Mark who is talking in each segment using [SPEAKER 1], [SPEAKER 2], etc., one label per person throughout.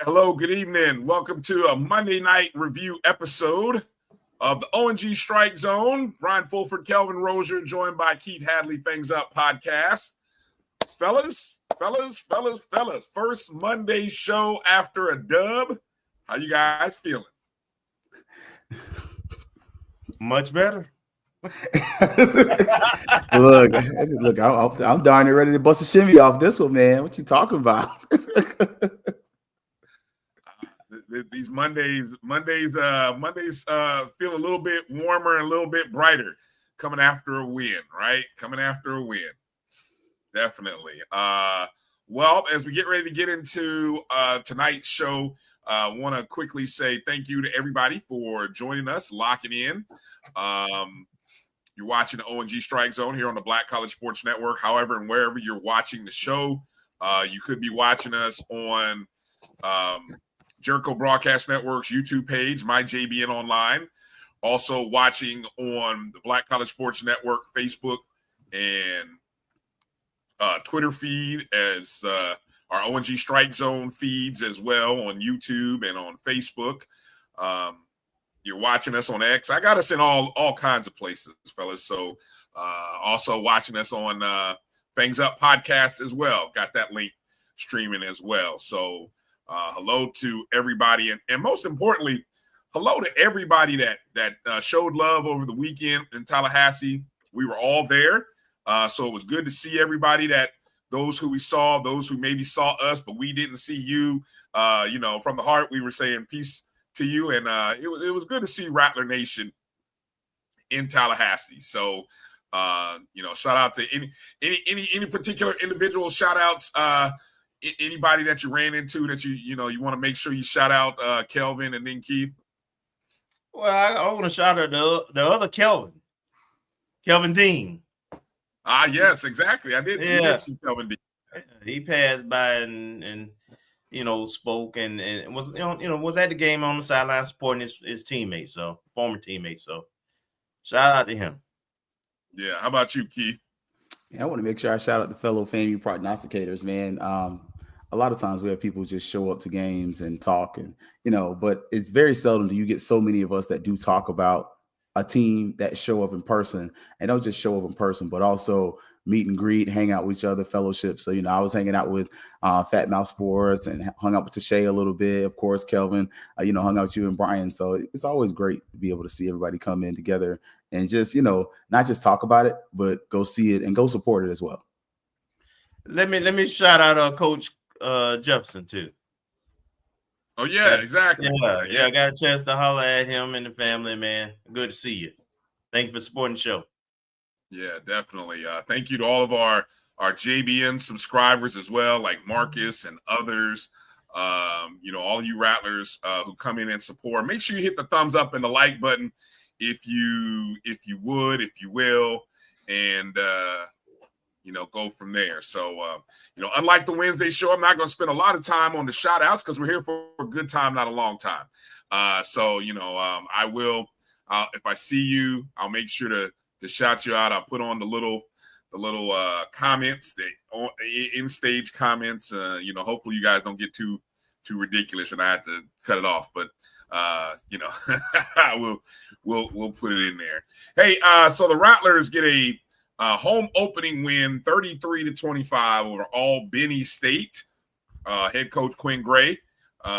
[SPEAKER 1] Hello, good evening. Welcome to a Monday night review episode of the O&G StrikeZone. Brian Fulford, Kelvin Rozier, joined by Keith Hadley, Things Up podcast. Fellas. First Monday show after a dub. How you guys feeling?
[SPEAKER 2] Much better.
[SPEAKER 3] Look, I'm darn near ready to bust a shimmy off this one, man. What you talking about?
[SPEAKER 1] These Mondays feel a little bit warmer and a little bit brighter coming after a win, right? Coming after a win. Definitely. Well, as we get ready to get into tonight's show, I want to quickly say thank you to everybody for joining us, locking in. You're watching the O&G StrikeZone here on the Black College Sports Network. However, and wherever you're watching the show, you could be watching us on Jericho Broadcast Network's YouTube page, My JBN Online. Also watching on the Black College Sports Network Facebook and Twitter feed, as our O&G StrikeZone feeds as well on YouTube and on Facebook. You're watching us on X. I got us in all kinds of places, fellas. So also watching us on Things Up podcast as well. Got that link streaming as well. So hello to everybody, and most importantly, hello to everybody that showed love over the weekend in Tallahassee. We were all there, so it was good to see everybody. Those who we saw, those who maybe saw us, but we didn't see you. From the heart, we were saying peace to you, and it was good to see Rattler Nation in Tallahassee. So, shout out to any particular individual. Shout outs. Anybody that you ran into that you want to make sure you shout out, Kelvin and then Keith?
[SPEAKER 2] Well, I want to shout out the other Kelvin Dean.
[SPEAKER 1] Yes, exactly. I did see Kelvin Dean.
[SPEAKER 2] He passed by and spoke and was was at the game on the sideline supporting his teammates, so former teammates. So shout out to him.
[SPEAKER 1] Yeah. How about you, Keith?
[SPEAKER 3] Yeah, I want to make sure I shout out the fellow FAMU prognosticators, man. A lot of times we have people just show up to games and talk, and but it's very seldom do you get so many of us that do talk about a team that show up in person, and don't just show up in person, but also meet and greet, hang out with each other, fellowship. So, I was hanging out with Fat Mouth Sports and hung out with Tashay a little bit. Of course, Kelvin, hung out with you and Bryan. So it's always great to be able to see everybody come in together and just, not just talk about it, but go see it and go support it as well.
[SPEAKER 2] Let me shout out Coach Jefferson too.
[SPEAKER 1] Oh yeah, exactly.
[SPEAKER 2] Yeah, I got a chance to holler at him and the family, man. Good to see you. Thank you for supporting the show.
[SPEAKER 1] Yeah, definitely. Thank you to all of our JBN subscribers as well, like Marcus and others. All you Rattlers who come in and support. Make sure you hit the thumbs up and the like button if you will, and go from there. So, unlike the Wednesday show, I'm not going to spend a lot of time on the shout outs because we're here for a good time, not a long time. I will, if I see you, I'll make sure to shout you out. I'll put on the little comments, the in-stage comments. Hopefully you guys don't get too ridiculous and I have to cut it off, but we'll put it in there. Hey, so the Rattlers get a home opening win, 33-25 over Albany State. Head coach Quinn Gray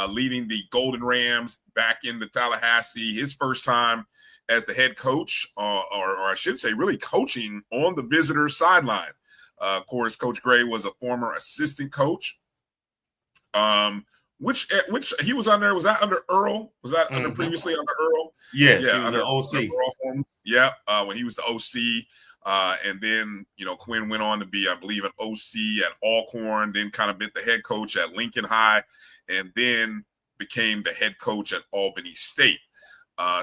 [SPEAKER 1] leading the Golden Rams back into Tallahassee. His first time as the head coach, or I should say really coaching on the visitors' sideline. Of course, Coach Gray was a former assistant coach. Which he was under, was that under Earl? Was that under previously under Earl?
[SPEAKER 2] Yes,
[SPEAKER 1] yeah,
[SPEAKER 2] under OC.
[SPEAKER 1] Earl, yeah, when he was the OC. And then, Quinn went on to be, I believe, an OC at Alcorn, then kind of been the head coach at Lincoln High, and then became the head coach at Albany State.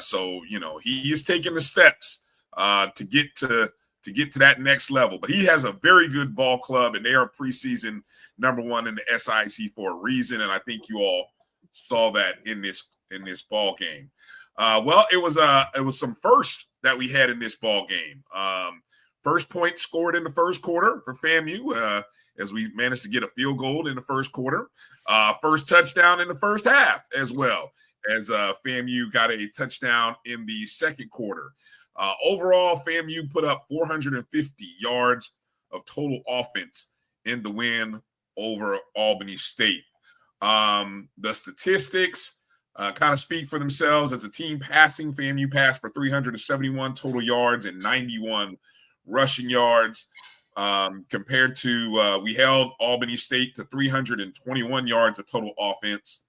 [SPEAKER 1] So, he is taking the steps to get to that next level. But he has a very good ball club, and they are preseason #1 in the SIC for a reason. And I think you all saw that in this ball game. Well, it was some first that we had in this ball game. First point scored in the first quarter for FAMU as we managed to get a field goal in the first quarter. First touchdown in the first half as well, as FAMU got a touchdown in the second quarter. Overall, FAMU put up 450 yards of total offense in the win over Albany State. The statistics kind of speak for themselves. As a team passing, FAMU passed for 371 total yards and 91 rushing yards, compared to we held Albany State to 321 yards of total offense.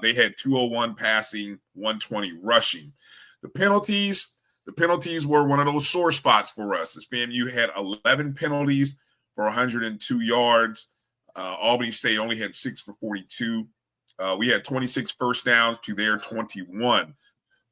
[SPEAKER 1] They had 201 passing, 120 rushing. The penalties were one of those sore spots for us, as FAMU had 11 penalties for 102 yards. Albany State only had 6 for 42. We had 26 first downs to their 21.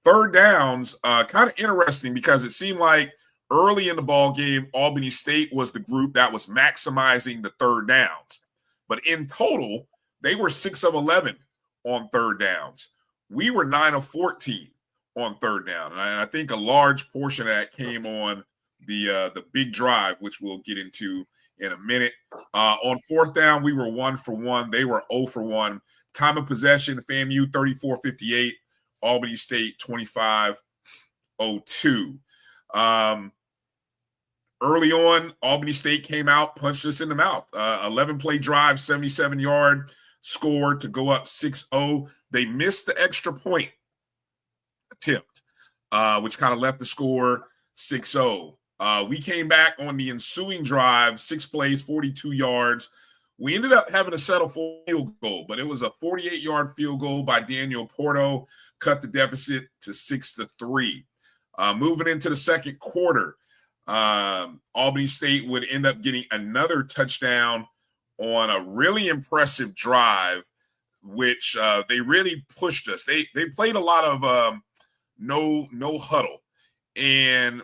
[SPEAKER 1] Third downs, kind of interesting, because it seemed like early in the ball game, Albany State was the group that was maximizing the third downs. But in total, they were 6 of 11 on third downs. We were 9 of 14 on third down. And I think a large portion of that came on the big drive, which we'll get into in a minute. On fourth down, we were 1 for 1. They were 0 for 1. Time of possession, FAMU 34-58, Albany State 25-02. Early on, Albany State came out, punched us in the mouth. 11-play drive, 77-yard score to go up 6-0. They missed the extra point attempt, which kind of left the score 6-0. We came back on the ensuing drive, 6 plays, 42 yards. We ended up having to settle for a field goal, but it was a 48-yard field goal by Daniel Porto, cut the deficit to 6-3. Moving into the second quarter, Albany State would end up getting another touchdown on a really impressive drive, which they really pushed us. They played a lot of no huddle, and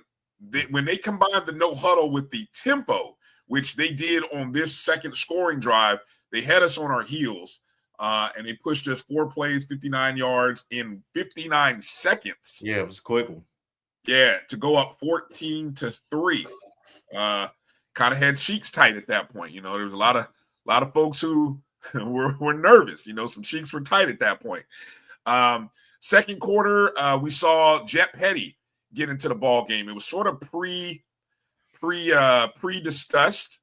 [SPEAKER 1] when they combined the no huddle with the tempo, which they did on this second scoring drive, they had us on our heels, and they pushed us 4 plays, 59 yards in 59 seconds.
[SPEAKER 2] Yeah, it was a quick one.
[SPEAKER 1] Yeah, to go up 14-3. Kind of had cheeks tight at that point. There was a lot of folks who were nervous. Some cheeks were tight at that point. Second quarter, we saw Jet Petty get into the ball game. It was sort of pre-discussed.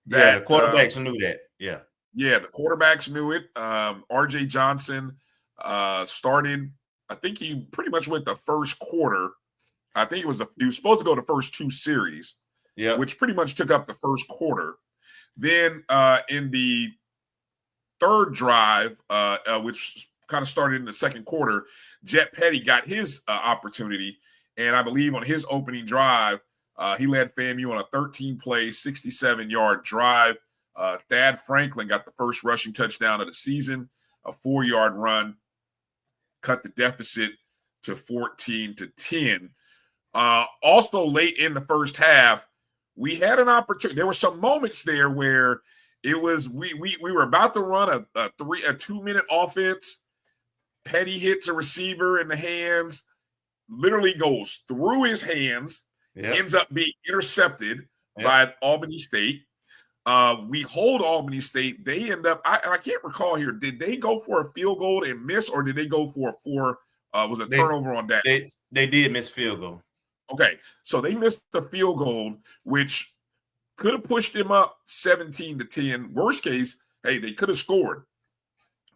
[SPEAKER 2] The quarterbacks knew that. Yeah,
[SPEAKER 1] the quarterbacks knew it. RJ Johnson started. I think he pretty much went the first quarter. I think he was supposed to go the first 2 series, which pretty much took up the first quarter. Then in the third drive, which kind of started in the second quarter, Jet Petty got his opportunity, and I believe on his opening drive, he led FAMU on a 13-play, 67-yard drive. Thad Franklin got the first rushing touchdown of the season, a 4-yard run, cut the deficit to 14-10. Also, late in the first half, we had an opportunity. There were some moments there where it was we were about to run a 2-minute offense. Petty hits a receiver in the hands, literally goes through his hands, ends up being intercepted by Albany State. We hold Albany State. They end up, I can't recall here, did they go for a field goal and miss, or did they go for was a turnover on that?
[SPEAKER 2] They did miss field goal.
[SPEAKER 1] Okay, so they missed the field goal, which could have pushed them up 17-10. Worst case, hey, they could have scored.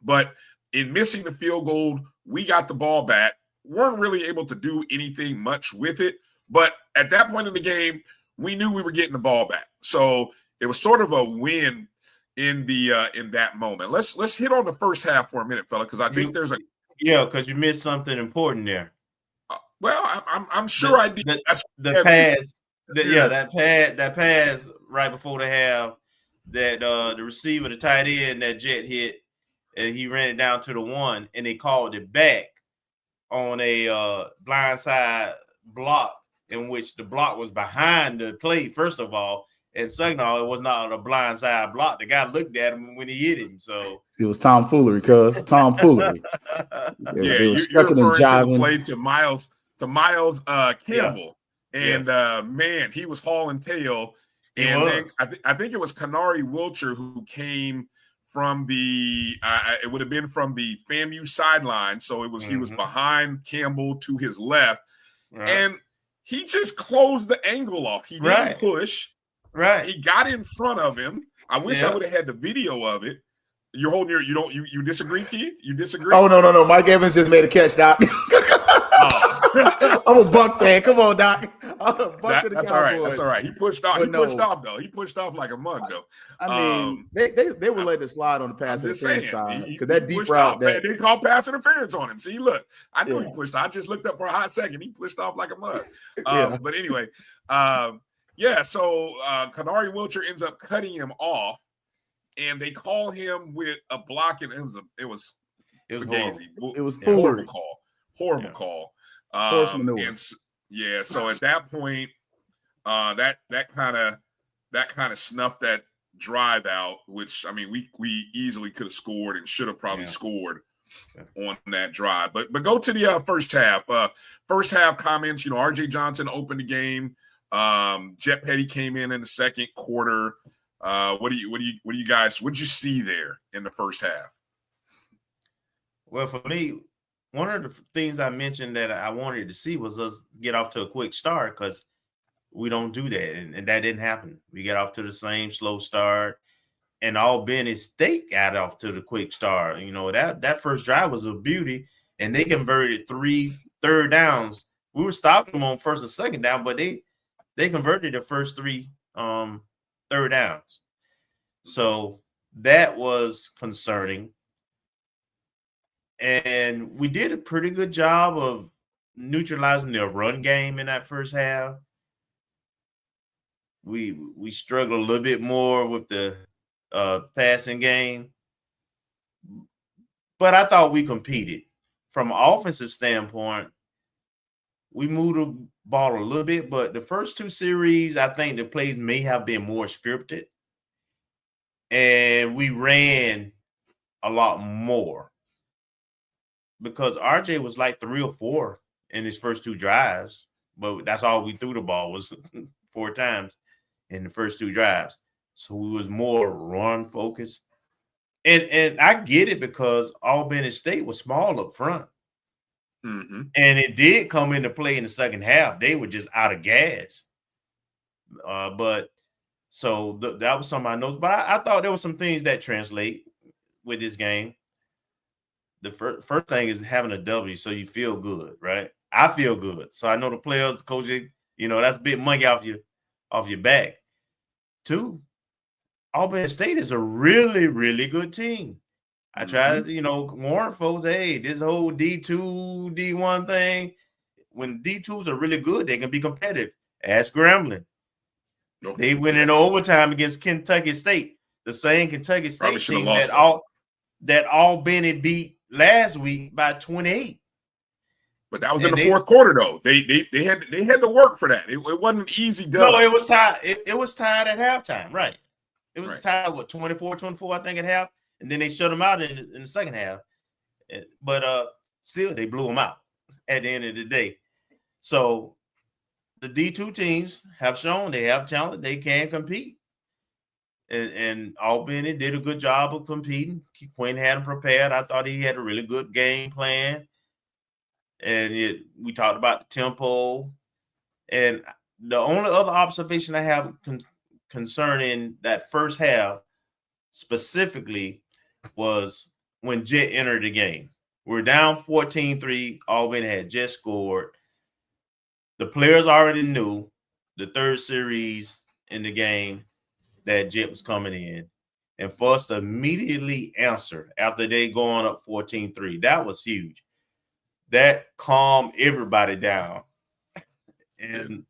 [SPEAKER 1] But in missing the field goal, we got the ball back. Weren't really able to do anything much with it. But at that point in the game, we knew we were getting the ball back. So it was sort of a win in that moment. Let's hit on the first half for a minute, fella, because I think there's
[SPEAKER 2] because you missed something important there.
[SPEAKER 1] Well, I'm sure I did.
[SPEAKER 2] The that pass right before the half that the receiver, the tight end, that Jet hit, and he ran it down to the 1, and they called it back on a blindside block in which the block was behind the play, first of all. And second of all, it was not a blindside block. The guy looked at him when he hit him. So
[SPEAKER 3] it was tomfoolery, cuz tomfoolery.
[SPEAKER 1] Yeah,
[SPEAKER 3] they were
[SPEAKER 1] you're
[SPEAKER 3] sucking and
[SPEAKER 1] referring to the
[SPEAKER 3] jiving.
[SPEAKER 1] play to Miles Campbell. And man, he was hauling tail. And then I think it was Kanari Wilcher who came from the it would have been from the FAMU sideline. So it was he was behind Campbell to his left.
[SPEAKER 2] Right.
[SPEAKER 1] And he just closed the angle off. He didn't push.
[SPEAKER 2] Right.
[SPEAKER 1] He got in front of him. I wish I would have had the video of it. You're holding you disagree, Keith? You disagree?
[SPEAKER 3] Oh, no. Mike Evans just made a catch, Doc. I'm a Buck fan. Come on, Doc.
[SPEAKER 1] That's all right. That's all right. He pushed off. Pushed off, though. He pushed off like a mug, though.
[SPEAKER 3] I mean, they were letting it slide on the pass interference side because that deep route.
[SPEAKER 1] They called pass interference on him. See, look, I knew he pushed off. I just looked up for a hot second. He pushed off like a mug. But anyway, so Kanari Wilcher ends up cutting him off, and they call him with a block, and it was horrible call. And so at that point, that kind of snuffed that drive out, which I mean we easily could have scored and should have probably scored on that drive. But go to the first half. First half comments. RJ Johnson opened the game. Jet Petty came in the second quarter. What did you see there in the first half?
[SPEAKER 2] Well, for me, one of the things I mentioned that I wanted to see was us get off to a quick start, because we don't do that, and that didn't happen. We got off to the same slow start, and Albany State got off to the quick start. That first drive was a beauty, and they converted 3 third downs. We were stopping them on first and second down, but they converted the first 3 third downs. So that was concerning. And we did a pretty good job of neutralizing their run game in that first half. We struggled a little bit more with the passing game. But I thought we competed. From an offensive standpoint, we moved the ball a little bit, but the first 2 series, I think the plays may have been more scripted. And we ran a lot more, because RJ was like 3 or 4 in his first 2 drives, but that's all we threw the ball was 4 times in the first 2 drives. So we was more run focused. And I get it, because Albany State was small up front.
[SPEAKER 1] Mm-hmm.
[SPEAKER 2] And it did come into play in the second half. They were just out of gas. That was some of my notes. But I thought there were some things that translate with this game. The first thing is having a W, so you feel good, right? I feel good. So I know the players, the coach, that's big money off your back. 2, Albany State is a really, really good team. I try to, warn folks, hey, this whole D2, D1 thing, when D2s are really good, they can be competitive. Ask Grambling. They went in overtime against Kentucky State, the same Kentucky State team that Albany beat last week by 28.
[SPEAKER 1] But that was in the fourth quarter, though. They had to work for that. It wasn't an easy dub.
[SPEAKER 2] No, it was tied. It was tied at halftime, right? It was tied, 24-24, I think, at half. And then they shut them out in the second half. But still, they blew them out at the end of the day. So the D2 teams have shown they have talent. They can compete. And Albany did a good job of competing. Quinn had him prepared. I thought he had a really good game plan. And we talked about the tempo. And the only other observation I have concerning that first half specifically was when Jet entered the game. We're down 14-3. Albany had just scored. The players already knew the third series in the game that Jet was coming in. And for us to immediately answer after they going up 14-3, that was huge. That calmed everybody down. And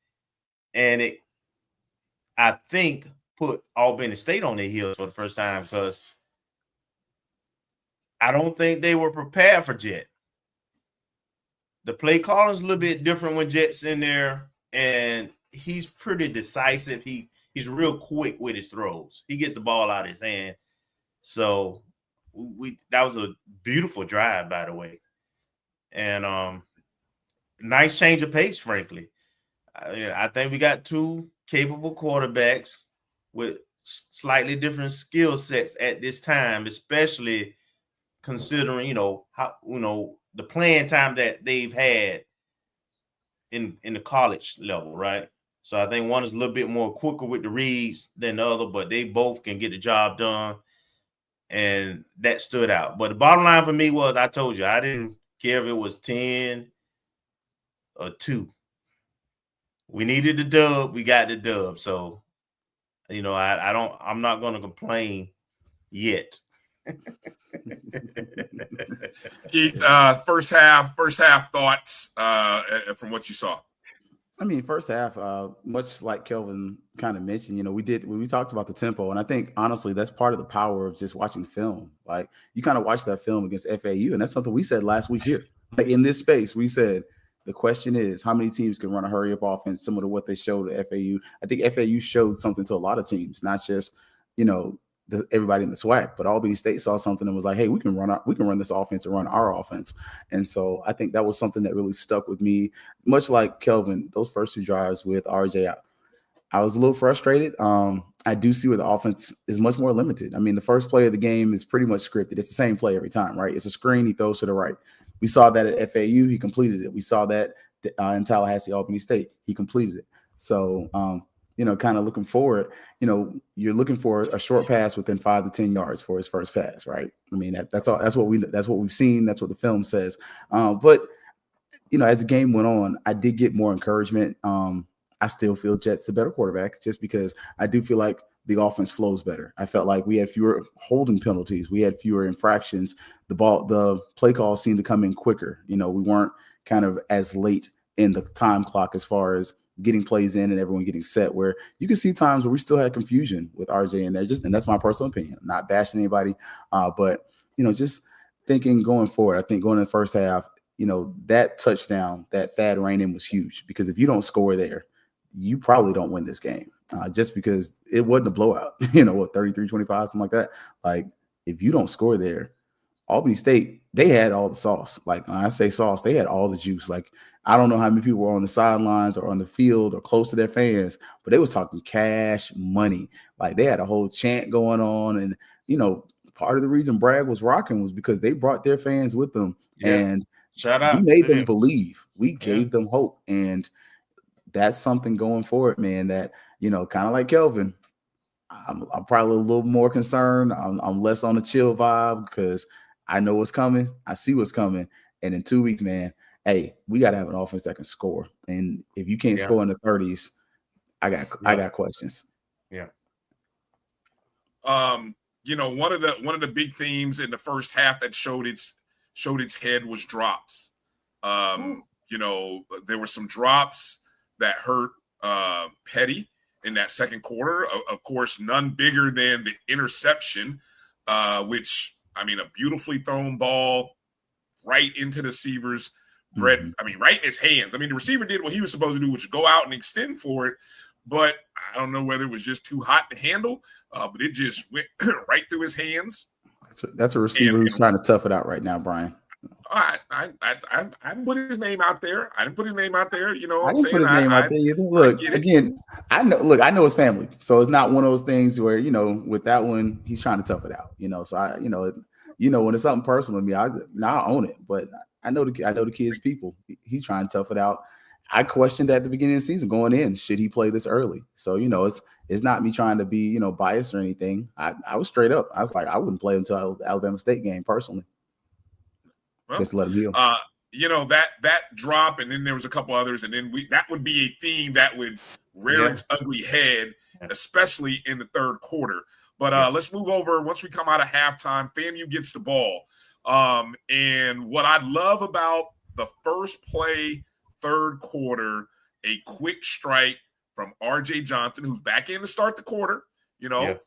[SPEAKER 2] I think, put Albany State on their heels for the first time because I don't think they were prepared for Jet. The play calling is a little bit different when Jet's in there, and he's pretty decisive. He's real quick with his throws. He gets the ball out of his hand. So that was a beautiful drive, by the way. And nice change of pace, frankly. I think we got two capable quarterbacks with slightly different skill sets at this time, especially considering, how, the playing time that they've had in the college level, right? So I think one is a little bit more quicker with the reads than the other, but they both can get the job done. And that stood out. But the bottom line for me was, I told you, I didn't care if it was 10 or 2. We needed the dub. We got the dub. So, I'm not going to complain yet.
[SPEAKER 1] Keith, first half thoughts from what you saw.
[SPEAKER 3] I mean, first half, much like Kelvin kind of mentioned, we talked about the tempo, and I think honestly that's part of the power of just watching film. Like, you kind of watch that film against FAU, and that's something we said last week here. Like, in this space, we said the question is how many teams can run a hurry up offense similar to what they showed at FAU. I think FAU showed something to a lot of teams, not just everybody in the SWAC, but Albany State saw something and was like, hey, we can run this offense and run our offense. And so I think that was something that really stuck with me, much like Kelvin, those first 2 drives with RJ. I was a little frustrated. I do see where the offense is much more limited. I mean, the first play of the game is pretty much scripted. It's the same play every time, right? It's a screen, he throws to the right. We saw that at FAU, he completed it. We saw that in Tallahassee, Albany State, he completed it. So, kind of looking forward, you're looking for a short pass within 5 to 10 yards for his first pass, right? I mean, that's all. That's what we've seen. That's what the film says. But as the game went on, I did get more encouragement. I still feel Jet's a better quarterback just because I do feel like the offense flows better. I felt like we had fewer holding penalties. We had fewer infractions. The play calls seemed to come in quicker. We weren't kind of as late in the time clock as far as getting plays in and everyone getting set, where you can see times where we still had confusion with RJ in there. And that's my personal opinion. I'm not bashing anybody, but just thinking going forward, I think going in the first half, that touchdown that Thad ran in was huge, because if you don't score there, you probably don't win this game, just because it wasn't a blowout, 33-25, something like that. Like, if you don't score there, Albany State, they had all the sauce. Like, when I say sauce, they had all the juice. Like, I don't know how many people were on the sidelines or on the field or close to their fans, but they was talking cash money. Like, they had a whole chant going on. And, part of the reason Bragg was rocking was because they brought their fans with them. Yeah. And
[SPEAKER 2] shout out,
[SPEAKER 3] we made them believe. We gave them hope. And that's something going forward, man, that, kind of like Kelvin, I'm probably a little more concerned. I'm less on a chill vibe because I know what's coming. I see what's coming. And in 2 weeks, man, hey, we got to have an offense that can score. And if you can't score in the 30s, I got questions.
[SPEAKER 2] Yeah.
[SPEAKER 1] One of the big themes in the first half that showed its head was drops. There were some drops that hurt Petty in that second quarter. Of course, none bigger than the interception, which, I mean, a beautifully thrown ball right into the receiver's right in his hands. I mean, the receiver did what he was supposed to do, which is go out and extend for it. But I don't know whether it was just too hot to handle, but it just went right through his hands.
[SPEAKER 3] That's a receiver who's trying to tough it out right now, Bryan.
[SPEAKER 1] I didn't put his name out there. I didn't put his name out there.
[SPEAKER 3] I didn't put his name out there either. Look, again, I know his family, so it's not one of those things where with that one he's trying to tough it out. So when it's something personal to me, I own it. But I know the kid's people. He's trying to tough it out. I questioned at the beginning of the season going in, should he play this early? So it's not me trying to be biased or anything. I was straight up. I was like, I wouldn't play him until the Alabama State game personally. Well, just let him heal.
[SPEAKER 1] That drop, and then there was a couple others, and then that would be a theme that would rear its ugly head, especially in the third quarter. But let's move over. Once we come out of halftime, FAMU gets the ball. And what I love about the first play, third quarter, a quick strike from RJ Johnson, who's back in to start the quarter.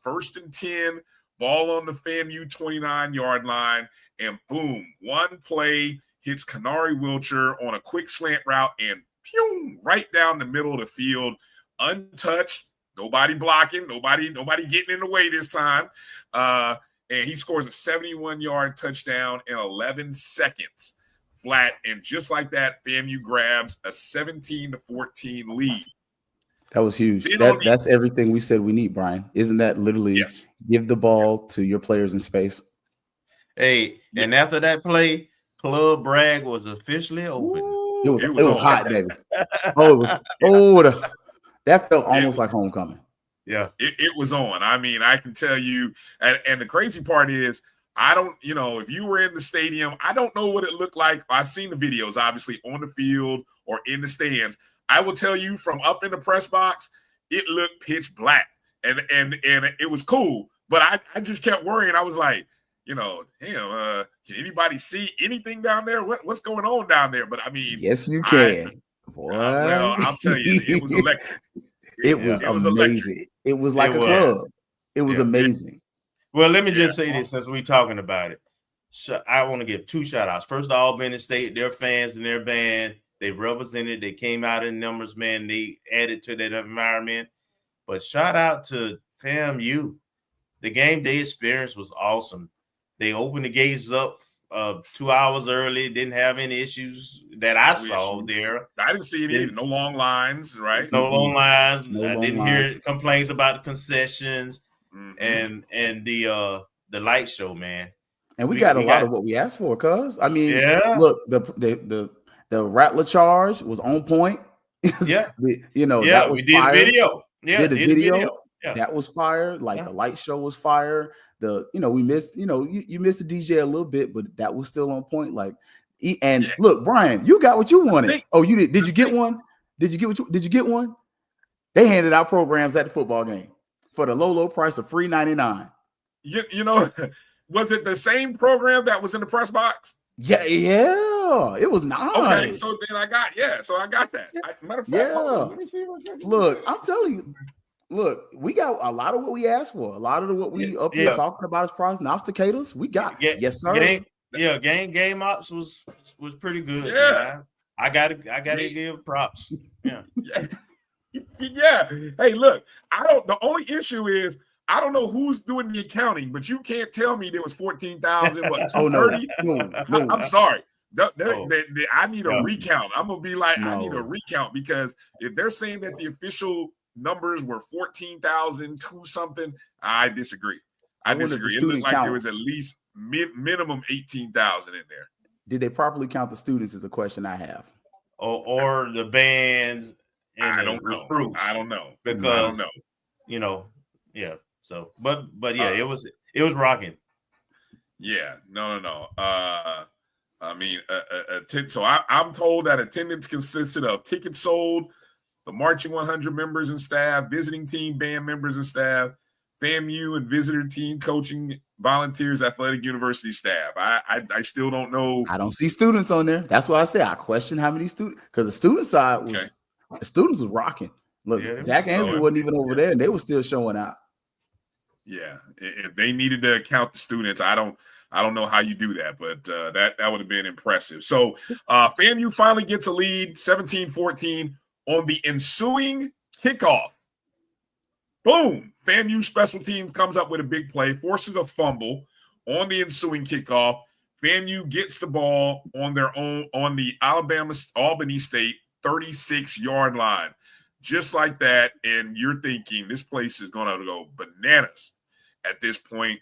[SPEAKER 1] First and 10, ball on the FAMU 29-yard line, and boom, one play hits Kanari Wilcher on a quick slant route and pew, right down the middle of the field, untouched, nobody blocking, nobody getting in the way this time. And he scores a 71-yard touchdown in 11 seconds flat. And just like that, FAMU grabs a 17-14 lead.
[SPEAKER 3] That was huge. That's everything we said we need, Bryan. Isn't that literally give the ball to your players in space?
[SPEAKER 2] Hey, and after that play, Club Bragg was officially open.
[SPEAKER 3] It was hot, baby. That felt almost like homecoming.
[SPEAKER 2] Yeah,
[SPEAKER 1] it was on. I mean, I can tell you, and the crazy part is, I don't, if you were in the stadium, I don't know what it looked like. I've seen the videos, obviously, on the field or in the stands. I will tell you from up in the press box, it looked pitch black, and it was cool. But I just kept worrying. I was like, can anybody see anything down there? What's going on down there? But I mean,
[SPEAKER 3] yes, you can.
[SPEAKER 1] Well, I'll tell you, it was electric.
[SPEAKER 3] It was amazing. It was like a club. It was amazing.
[SPEAKER 2] Well, let me just say this since we're talking about it. So I want to give two shout outs. First, Albany State, their fans and their band, they represented, they came out in numbers, man. They added to that environment. But shout out to FAMU. The game day experience was awesome. They opened the gates up 2 hours early, didn't have any issues that I saw there.
[SPEAKER 1] I didn't see any, no long lines, right?
[SPEAKER 2] No long lines. I didn't hear complaints about the concessions and the light show, man.
[SPEAKER 3] And we got a lot of what we asked for, cuz. I mean, look, the Rattler charge was on point.
[SPEAKER 2] Yeah.
[SPEAKER 3] That was
[SPEAKER 2] we did
[SPEAKER 3] fire.
[SPEAKER 2] Video. Yeah,
[SPEAKER 3] did a video.
[SPEAKER 2] Yeah.
[SPEAKER 3] That was fire. Like the light show was fire. We missed, you missed the DJ a little bit, but that was still on point. Look, Bryan, you got what you wanted. Oh, you did. Did you get one? Did you get one? They handed out programs at the football game for the low price of $3.99.
[SPEAKER 1] Was it the same program that was in the press box?
[SPEAKER 3] Yeah, it was nice.
[SPEAKER 1] Okay, so then I got that. Matter of fact, let me see
[SPEAKER 3] look, I'm telling you. Look, we got a lot of what we asked for. A lot of what we up here talking about as prognosticators, we got. Yes, sir.
[SPEAKER 2] Game ops was pretty good.
[SPEAKER 1] Yeah,
[SPEAKER 2] man. I gotta give props. Yeah.
[SPEAKER 1] Yeah. Hey, look, the only issue is I don't know who's doing the accounting, but you can't tell me there was 14,000. What? 230? No. I'm sorry. I need a recount. I'm gonna be like, I need a recount, because if they're saying that the official numbers were 14,000 to something, I disagree. It looked like there was at least minimum 18,000 in there.
[SPEAKER 3] Did they properly count the students is a question I have.
[SPEAKER 2] Or the bands and
[SPEAKER 1] I don't know.
[SPEAKER 2] Recruits.
[SPEAKER 1] I don't know.
[SPEAKER 2] Because
[SPEAKER 1] I don't know.
[SPEAKER 2] Yeah. So but yeah, it was rocking.
[SPEAKER 1] Yeah. No. I mean, so I'm told that attendance consisted of tickets sold, the marching 100 members and staff, visiting team band members and staff, FAMU and visitor team coaching volunteers, athletic university staff. I still don't know.
[SPEAKER 3] I don't see students on there. That's why I say I question how many students, because the student side was the students was rocking. Look, Zach Ansley wasn't even over there, and they were still showing out.
[SPEAKER 1] Yeah, if they needed to count the students, I don't know how you do that, but that would have been impressive. So FAMU finally gets a lead, 17-14 on the ensuing kickoff. Boom! FAMU special teams comes up with a big play, forces a fumble on the ensuing kickoff. FAMU gets the ball on their own on the Albany State 36-yard line. Just like that, and you're thinking this place is going to go bananas at this point.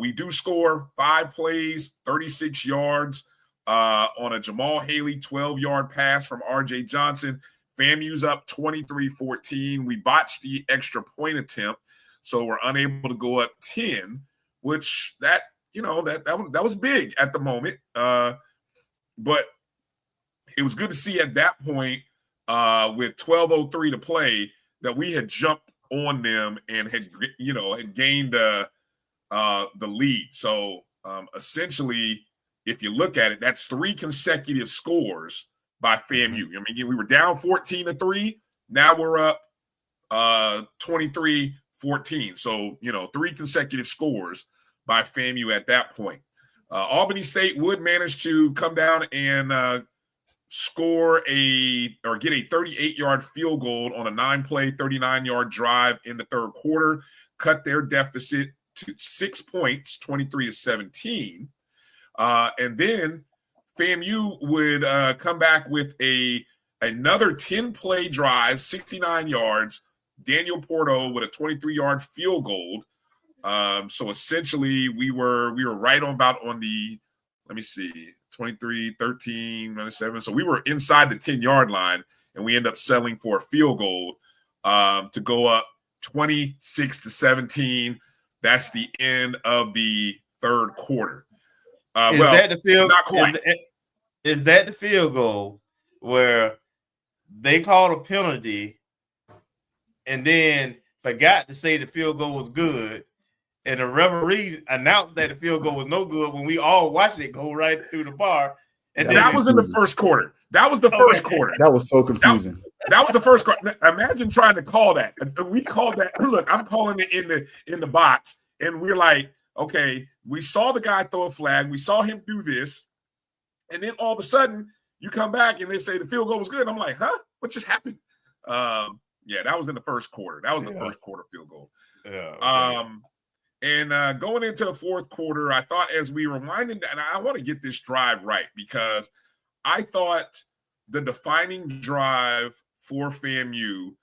[SPEAKER 1] We do score 5 plays, 36 yards on a Jamal Haley 12-yard pass from RJ Johnson. FAMU's up 23-14. We botched the extra point attempt, so we're unable to go up 10, which that was big at the moment. But it was good to see at that point, with 12:03 to play, that we had jumped on them and had gained the lead. So essentially, if you look at it, that's 3 consecutive scores by FAMU. I mean, we were down 14-3. Now we're up 23-14. So, 3 consecutive scores by FAMU at that point. Albany State would manage to come down and get a 38-yard field goal on a 9-play, 39-yard drive in the third quarter, cut their deficit to 6 points, 23-17. And then FAMU would come back with another 10-play drive, 69 yards. Daniel Porto with a 23-yard field goal. So essentially, we were right on the, let me see, 23, 13, 7. So we were inside the 10-yard line, and we end up settling for a field goal to go up 26-17. That's the end of the third quarter.
[SPEAKER 2] That the field?
[SPEAKER 1] Not quite.
[SPEAKER 2] Is that the field goal where they called a penalty and then forgot to say the field goal was good, and the referee announced that the field goal was no good when we all watched it go right through the bar? And
[SPEAKER 1] that was in the first quarter. That was the first quarter.
[SPEAKER 3] That was so confusing.
[SPEAKER 1] That was the first quarter. Imagine trying to call that. We called that. Look, I'm calling it in the box, and we're like, okay, we saw the guy throw a flag. We saw him do this, and then all of a sudden, you come back and they say the field goal was good. I'm like, huh? What just happened? Yeah, that was in the first quarter. That was the first quarter field goal.
[SPEAKER 2] Yeah.
[SPEAKER 1] And going into the fourth quarter, I thought as we were winding down, and I want to get this drive right because I thought the defining drive for FAMU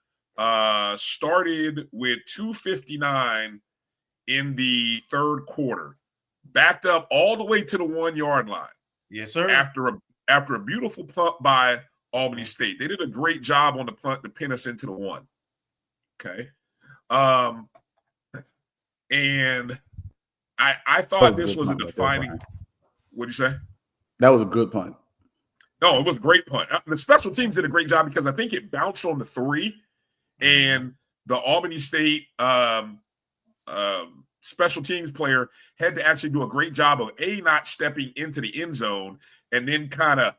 [SPEAKER 1] started with 2:59 in the third quarter, backed up all the way to the 1-yard line.
[SPEAKER 2] Yes, sir.
[SPEAKER 1] After a beautiful punt by Albany State. They did a great job on the punt to pin us into the 1. Okay. And I thought this was a defining. What'd you say?
[SPEAKER 3] That was a good punt.
[SPEAKER 1] No, it was a great punt. The special teams did a great job because I think it bounced on the 3, and the Albany State special teams player had to actually do a great job of not stepping into the end zone and then kind of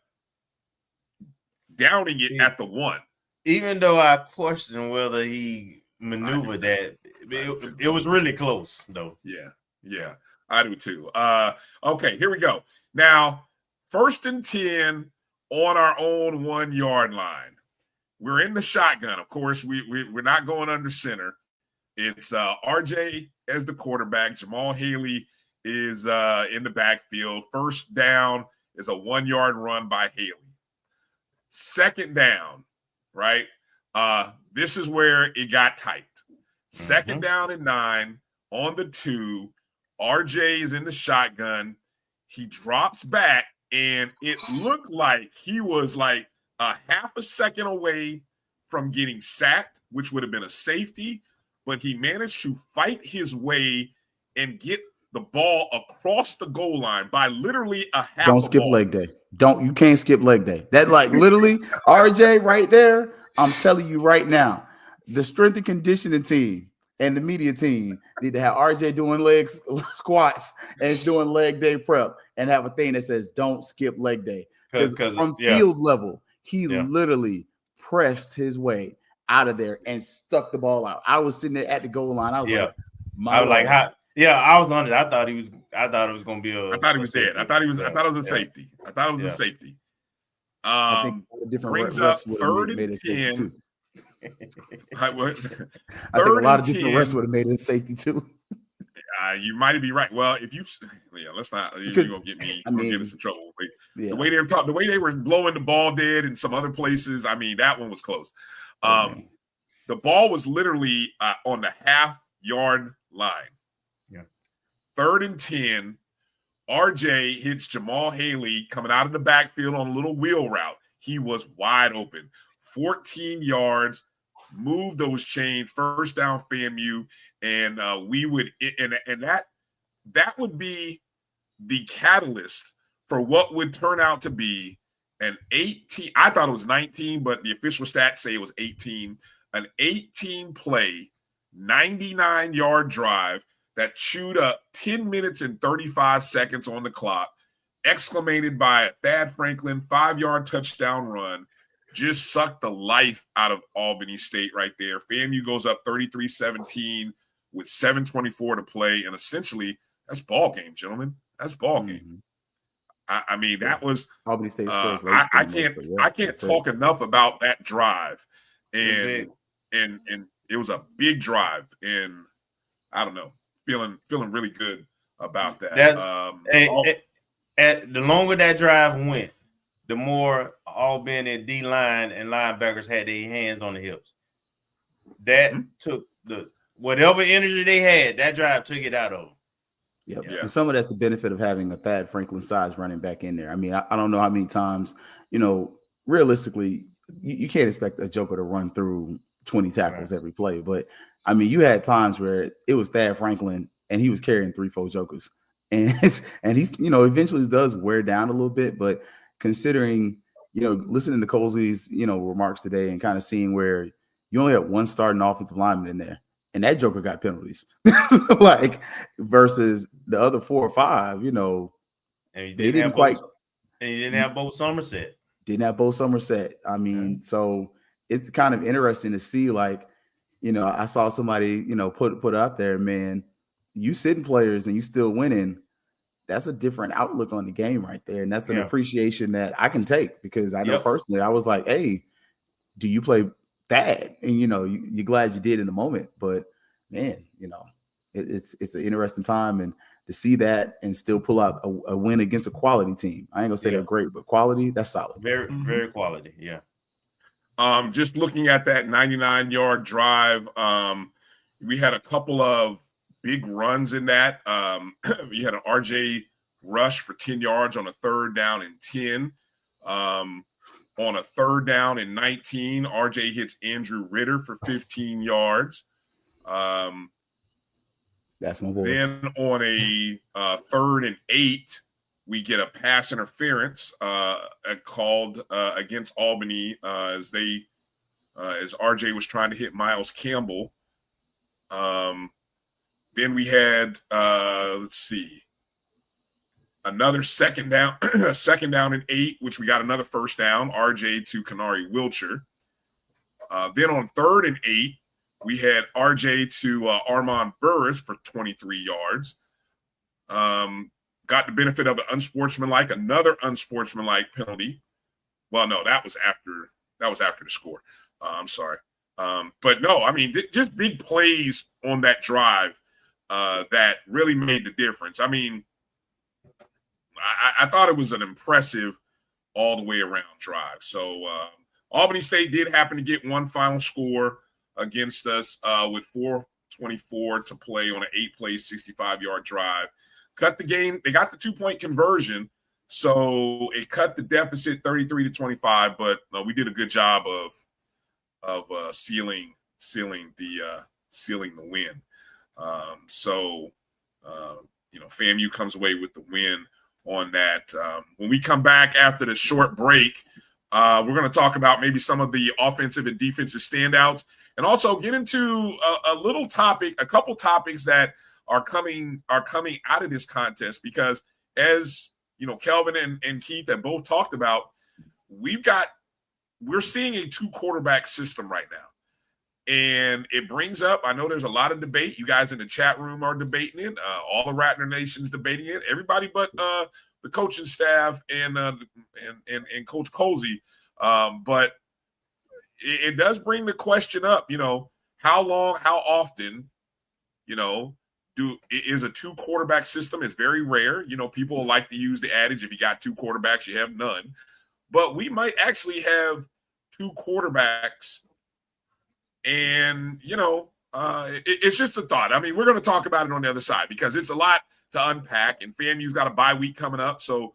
[SPEAKER 1] downing it at the 1.
[SPEAKER 2] Even though I question whether he maneuvered that, it was really close, though.
[SPEAKER 1] Yeah, I do too. Okay, here we go. Now, 1st and 10 on our own 1-yard line. We're in the shotgun. Of course, we're not going under center. It's RJ as the quarterback. Jamal Haley is in the backfield. First down is a 1-yard run by Haley. Second down, right? This is where it got tight. Second down and 9 on the 2. RJ is in the shotgun. He drops back, and it looked like he was like a half a second away from getting sacked, which would have been a safety, but he managed to fight his way and get the ball across the goal line by literally a half.
[SPEAKER 3] Don't skip
[SPEAKER 1] ball.
[SPEAKER 3] leg day. You can't skip leg day. That like literally RJ right there. I'm telling you right now, the strength and conditioning team and the media team need to have RJ doing leg squats and doing leg day prep and have a thing that says don't skip leg day. Because from field level, he literally pressed his way out of there and stuck the ball out. I was sitting there at the goal line. I was like,
[SPEAKER 2] how? Yeah, I was on it. I thought it was going to be
[SPEAKER 1] I thought he was dead. I thought it was a safety. I thought it was a safety.
[SPEAKER 3] I think different
[SPEAKER 1] brings up
[SPEAKER 3] refs
[SPEAKER 1] 3rd and 10.
[SPEAKER 3] I think a lot of different refs would have made it safety too.
[SPEAKER 1] You might be right. Well, if you, let's not. You're gonna get me. Get us in trouble. The way they were talking, the way they were blowing the ball dead in some other places. I mean, that one was close. The ball was literally on the half-yard line.
[SPEAKER 2] Yeah.
[SPEAKER 1] 3rd and 10. RJ hits Jamal Haley coming out of the backfield on a little wheel route. He was wide open. 14 yards, move those chains, first down FAMU, and we would and that would be the catalyst for what would turn out to be an 18. I thought it was 19, but the official stats say it was 18. An 18-play, 99-yard drive that chewed up 10 minutes and 35 seconds on the clock, exclamated by a Thad Franklin 5-yard touchdown run. just sucked the life out of Albany State right there. FAMU goes up 33-17 with 7:24 to play, and essentially that's ball game, gentlemen. That's ball game. I mean, that was
[SPEAKER 3] Albany State scores late.
[SPEAKER 1] I can't talk enough about that drive, and it was a big drive, and I don't know, feeling really good about that.
[SPEAKER 2] The longer that drive went, the more Albany D line and linebackers had their hands on the hips. That took whatever energy they had, that drive took it out of them.
[SPEAKER 3] Yep. Yeah. And some of that's the benefit of having a Thad Franklin size running back in there. I mean, I don't know how many times, realistically, you can't expect a Joker to run through 20 tackles every play. But, I mean, you had times where it was Thad Franklin and he was carrying 3-4 Jokers. And he's, eventually does wear down a little bit. But considering, listening to Colsey's, remarks today and kind of seeing where you only have one starting offensive lineman in there. And that Joker got penalties, versus the other 4 or 5,
[SPEAKER 2] And he didn't have Bo Somerset.
[SPEAKER 3] Didn't have Bo Somerset. I mean, so it's kind of interesting to see, I saw somebody, put out there, man, you sitting players and you still winning. That's a different outlook on the game right there. And that's an appreciation that I can take, because I know personally, I was like, hey, do you play Thad? And you're glad you did in the moment, but man, it's an interesting time, and to see that and still pull out a win against a quality team. I ain't gonna say they're great, but quality, that's solid.
[SPEAKER 2] Very, very quality. Yeah.
[SPEAKER 1] Just looking at that 99-yard drive, we had a couple of big runs in that. We had an RJ rush for 10 yards on a 3rd down and 10. On a 3rd down and 19, RJ hits Andrew Ritter for 15 yards.
[SPEAKER 3] That's my boy.
[SPEAKER 1] Then on a 3rd and 8, we get a pass interference called against Albany as RJ was trying to hit Miles Campbell. Then we had another 2nd down, 2nd down and 8, which we got another 1st down, RJ to Kanari Wilcher. Then on 3rd and 8, we had RJ to Armand Burris for 23 yards. Got the benefit of another unsportsmanlike penalty. Well, no, that was after the score. I'm sorry. But no, I mean, just big plays on that drive that really made the difference. I mean, I thought it was an impressive all the way around drive. So Albany State did happen to get one final score against us with 4:24 to play on an 8-play, 65-yard drive. Cut the game. They got the 2-point conversion, so it cut the deficit 33-25. But we did a good job of sealing the win. FAMU comes away with the win on that. When we come back after the short break, we're going to talk about maybe some of the offensive and defensive standouts, and also get into a couple topics that are coming out of this contest, because as Kelvin and Keith have both talked about, we're seeing a 2-quarterback system right now. And it brings up, I know there's a lot of debate. You guys in the chat room are debating it. All the Rattler Nation's debating it. Everybody but the coaching staff and Coach Colsey. But it does bring the question up, how long, how often, is a 2-quarterback system is very rare. People like to use the adage, if you got 2 quarterbacks, you have none. But we might actually have 2 quarterbacks. And, it's just a thought. I mean, we're going to talk about it on the other side, because it's a lot to unpack, and FAMU's got a bye week coming up. So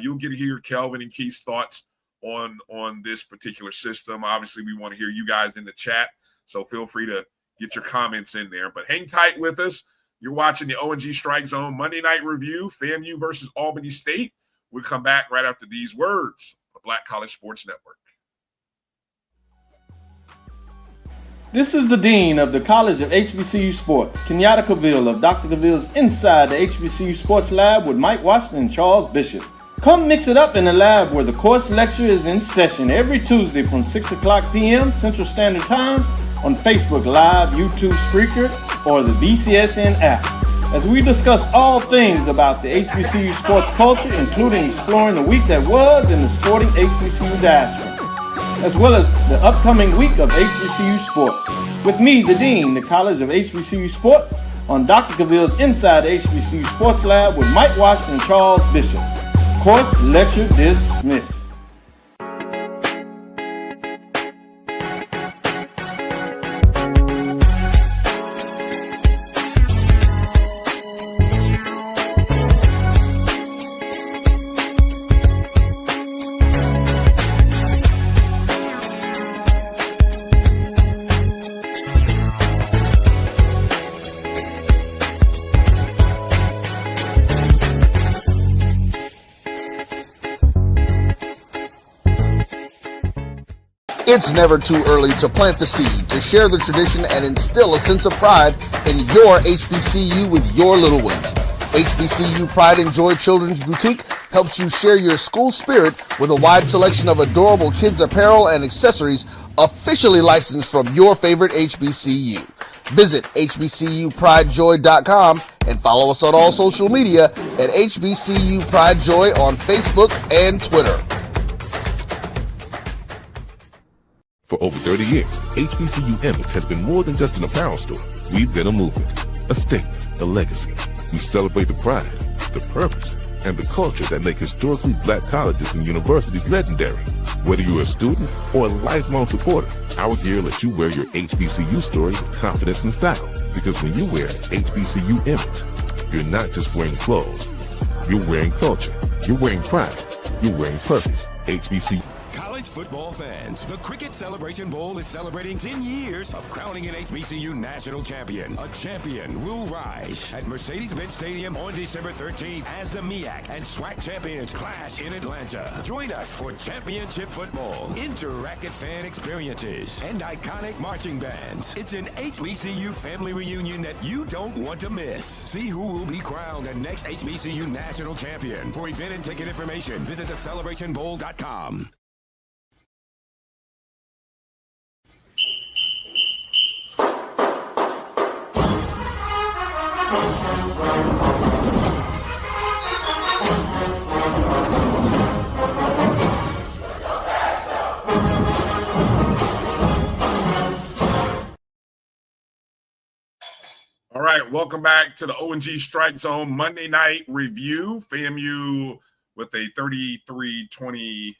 [SPEAKER 1] you'll get to hear Kelvin and Keith's thoughts on this particular system. Obviously, we want to hear you guys in the chat, so feel free to get your comments in there. But hang tight with us. You're watching the O&G StrikeZone Monday Night Review, FAMU versus Albany State. We'll come back right after these words on Black College Sports Network.
[SPEAKER 4] This is the Dean of the College of HBCU Sports, Kenyatta Cavill of Dr. Cavill's Inside the HBCU Sports Lab with Mike Washington and Charles Bishop. Come mix it up in the lab where the course lecture is in session every Tuesday from 6 o'clock p.m. Central Standard Time on Facebook Live, YouTube Spreaker, or the BCSN app, as we discuss all things about the HBCU sports culture, including exploring the week that was in the sporting HBCU diaspora, as well as the upcoming week of HBCU sports. With me, the Dean, the College of HBCU Sports, on Dr. Cavill's Inside HBCU Sports Lab with Mike Washington and Charles Bishop. Course lecture dismissed.
[SPEAKER 5] It's never too early to plant the seed, to share the tradition, and instill a sense of pride in your HBCU with your little ones. HBCU Pride and Joy Children's Boutique helps you share your school spirit with a wide selection of adorable kids apparel and accessories officially licensed from your favorite HBCU. Visit hbcupridejoy.com and follow us on all social media at HBCU Pride Joy on Facebook and Twitter.
[SPEAKER 6] For over 30 years, HBCU Image has been more than just an apparel store. We've been a movement, a statement, a legacy. We celebrate the pride, the purpose, and the culture that make historically black colleges and universities legendary. Whether you're a student or a lifelong supporter, our gear lets you wear your HBCU story with confidence and style. Because when you wear HBCU Image, you're not just wearing clothes. You're wearing culture. You're wearing pride. You're wearing purpose. HBCU.
[SPEAKER 7] College football fans, the Cricket Celebration Bowl is celebrating 10 years of crowning an HBCU national champion. A champion will rise at Mercedes-Benz Stadium on December 13th as the MEAC and SWAC champions clash in Atlanta. Join us for championship football, interactive fan experiences, and iconic marching bands. It's an HBCU family reunion that you don't want to miss. See who will be crowned the next HBCU national champion. For event and ticket information, visit thecelebrationbowl.com.
[SPEAKER 1] All right, welcome back to the O&G StrikeZone Monday Night Review. FAMU with a 33-25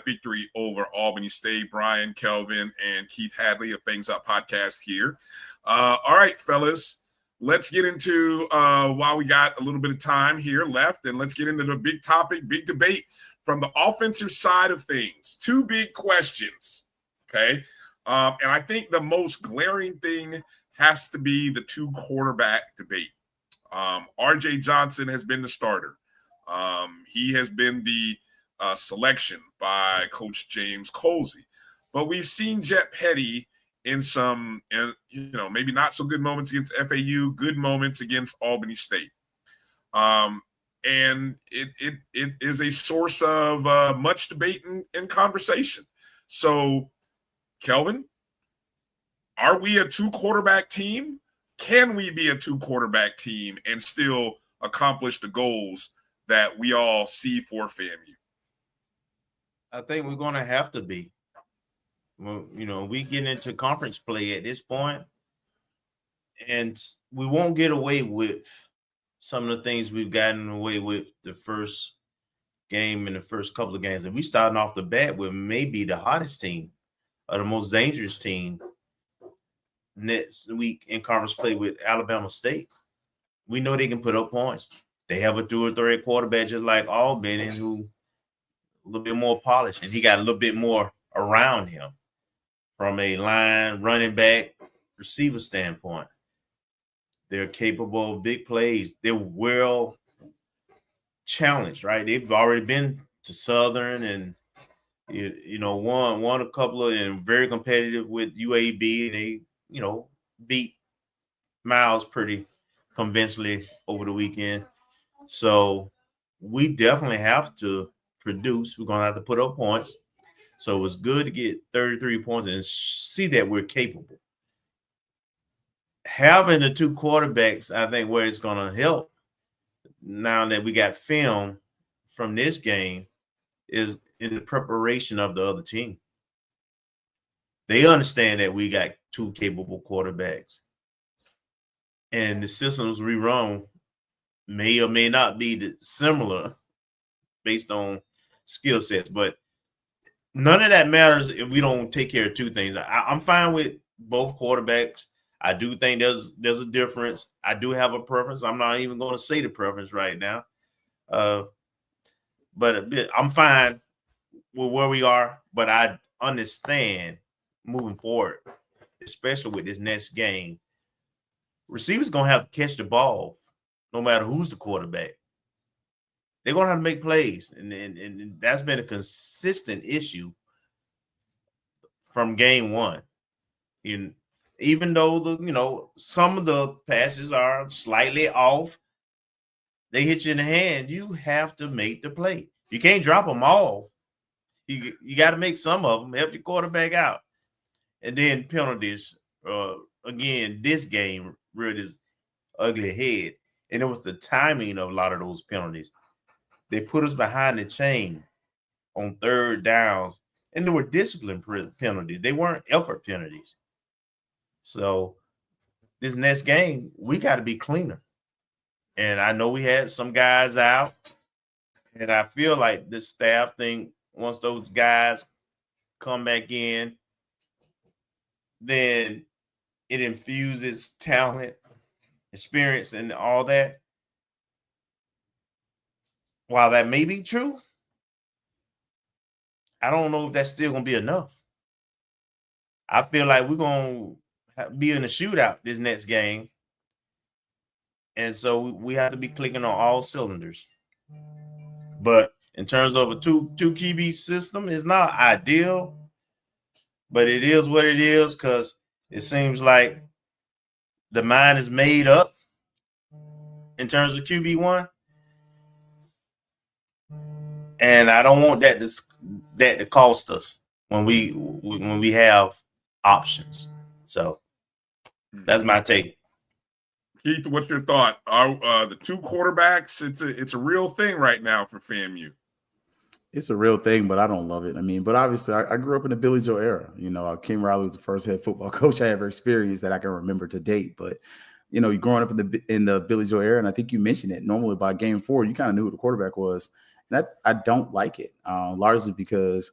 [SPEAKER 1] victory over Albany State. Bryan, Kelvin, and Keith Hadley of Things Up podcast here. All right, fellas, let's get into, while we got a little bit of time here left, and let's get into the big topic, big debate from the offensive side of things. Two big questions, okay? And I think the most glaring thing has to be the two quarterback debate. RJ Johnson has been the starter. He has been the selection by Coach James Colsey. But we've seen Jet Petty in some, maybe not so good moments against FAU, good moments against Albany State. And it is a source of much debate and conversation. So, Kelvin, are we a two-quarterback team? Can we be a two-quarterback team and still accomplish the goals that we all see for FAMU?
[SPEAKER 2] I think we're going to have to be. Well, we get into conference play at this point, and we won't get away with some of the things we've gotten away with the first game and the first couple of games. And we starting off the bat with maybe the hottest team or the most dangerous team next week in conference play with Alabama State. We know they can put up points. They have a 2 or 3 quarterback just like Albany, who a little bit more polished, and he got a little bit more around him from a line, running back, receiver standpoint. They're capable of big plays. They're well challenged, right? They've already been to Southern and won a couple of, and very competitive with UAB, and they beat Miles pretty convincingly over the weekend. So we definitely have to produce. We're going to have to put up points. So it's good to get 33 points and see that we're capable. Having the two quarterbacks, I think where it's going to help now that we got film from this game is in the preparation of the other team. They understand that we got two capable quarterbacks. And the systems we run may or may not be similar based on skill sets, but none of that matters if we don't take care of two things. I'm fine with both quarterbacks. I do think there's a difference. I do have a preference. I'm not even going to say the preference right now. But I'm fine with where we are, but I understand moving forward, especially with this next game, receivers going to have to catch the ball no matter who's the quarterback. They're going to have to make plays, and that's been a consistent issue from game one. Even though some of the passes are slightly off, they hit you in the hand. You have to make the play. You can't drop them all. You got to make some of them, help your quarterback out. And then penalties. Again, this game reared its ugly head, and it was the timing of a lot of those penalties. They put us behind the chain on third downs, and there were discipline penalties. They weren't effort penalties. So this next game, we got to be cleaner. And I know we had some guys out, and I feel like this staff thing, once those guys come back in, then it infuses talent, experience, and all that. While that may be true, I don't know if that's still going to be enough. I feel like we're going to be in a shootout this next game. And so we have to be clicking on all cylinders. But in terms of a two QB system, it's not ideal, but it is what it is because it seems like the mind is made up in terms of QB1. And I don't want that to cost us when we have options. So that's my take.
[SPEAKER 1] Keith, what's your thought? Are the two quarterbacks? It's a real thing right now for FAMU.
[SPEAKER 3] It's a real thing, but I don't love it. I mean, but obviously, I grew up in the Billy Joe era. Kim Riley was the first head football coach I ever experienced that I can remember to date. But you're growing up in the Billy Joe era, and I think you mentioned it. Normally, by game 4, you kind of knew who the quarterback was. And I don't like it, largely because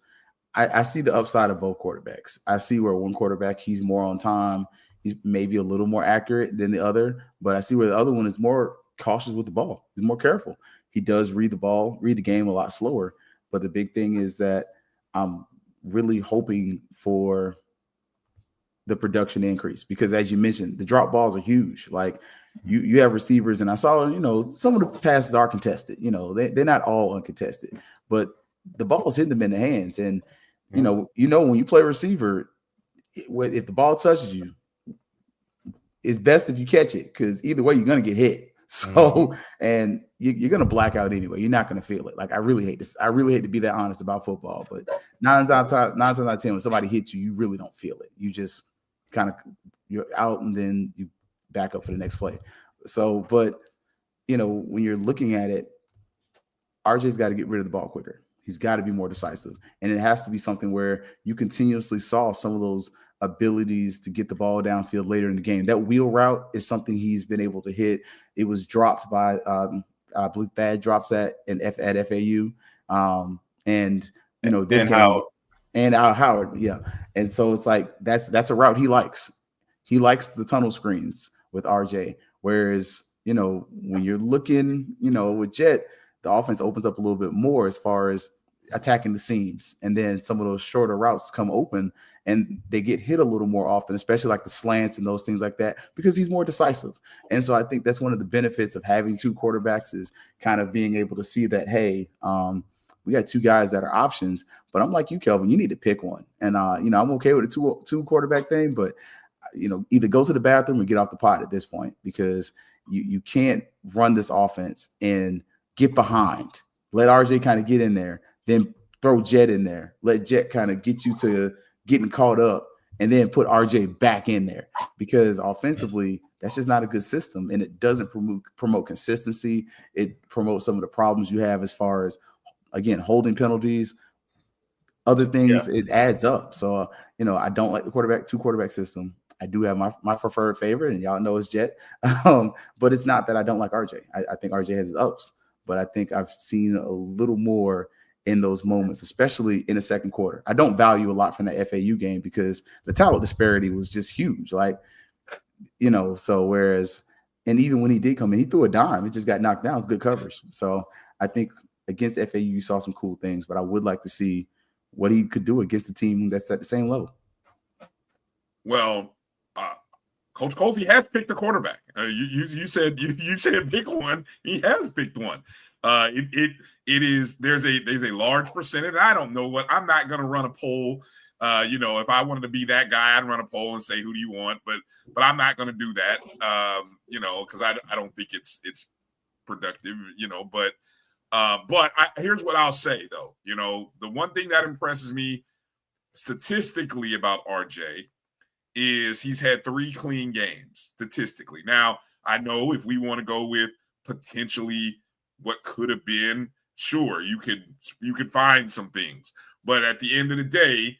[SPEAKER 3] I see the upside of both quarterbacks. I see where one quarterback, he's more on time. He's maybe a little more accurate than the other, but I see where the other one is more cautious with the ball. He's more careful. He does read the game a lot slower. But the big thing is that I'm really hoping for the production increase because, as you mentioned, the drop balls are huge. Like you have receivers, and I saw, some of the passes are contested. They're not all uncontested, but the ball's hitting them in the hands. And when you play receiver, if the ball touches you, it's best if you catch it because either way you're gonna get hit. So, and you're going to black out anyway. You're not going to feel it. Like, I really hate this. I really hate to be that honest about football, but 9 times out of 10, when somebody hits you, you really don't feel it. You just you're out and then you back up for the next play. So, but, when you're looking at it, RJ's got to get rid of the ball quicker. He's got to be more decisive. And it has to be something where you continuously saw some of those abilities to get the ball downfield later in the game. That wheel route is something he's been able to hit. It was dropped by, I believe Thad drops that at FAU. This game, and Al Howard. Yeah. And so it's like, that's a route he likes. He likes the tunnel screens with RJ. Whereas, when you're looking, with Jet, the offense opens up a little bit more as far as attacking the seams, and then some of those shorter routes come open and they get hit a little more often, especially like the slants and those things like that, because he's more decisive. And so I think that's one of the benefits of having two quarterbacks is kind of being able to see that, hey, we got two guys that are options, but I'm like you, Kelvin, you need to pick one. And I'm okay with the two quarterback thing, but either go to the bathroom or get off the pot at this point, because you can't run this offense and get behind, let RJ kind of get in there, then throw Jet in there, let Jet kind of get you to getting caught up, and then put RJ back in there, because offensively, that's just not a good system, and it doesn't promote consistency. It promotes some of the problems you have as far as, again, holding penalties, other things. It adds up. So, I don't like the two quarterback system. I do have my preferred favorite, and y'all know it's Jet. But it's not that I don't like RJ. I think RJ has his ups, but I think I've seen a little more in those moments, especially in the second quarter. I don't value a lot from the FAU game because the talent disparity was just huge. So whereas, and even when he did come in, he threw a dime. It just got knocked down. It's good coverage. So I think against FAU, you saw some cool things, but I would like to see what he could do against a team that's at the same level.
[SPEAKER 1] Well, Coach Colsey has picked a quarterback. You said pick one. He has picked one. There's a large percentage. I don't know what. I'm not going to run a poll. If I wanted to be that guy, I'd run a poll and say, who do you want? But I'm not going to do that. Because I don't think it's productive. But here's what I'll say though. The one thing that impresses me statistically about RJ is he's had 3 clean games statistically. Now, I know if we want to go with potentially what could have been, sure, you could find some things. But at the end of the day,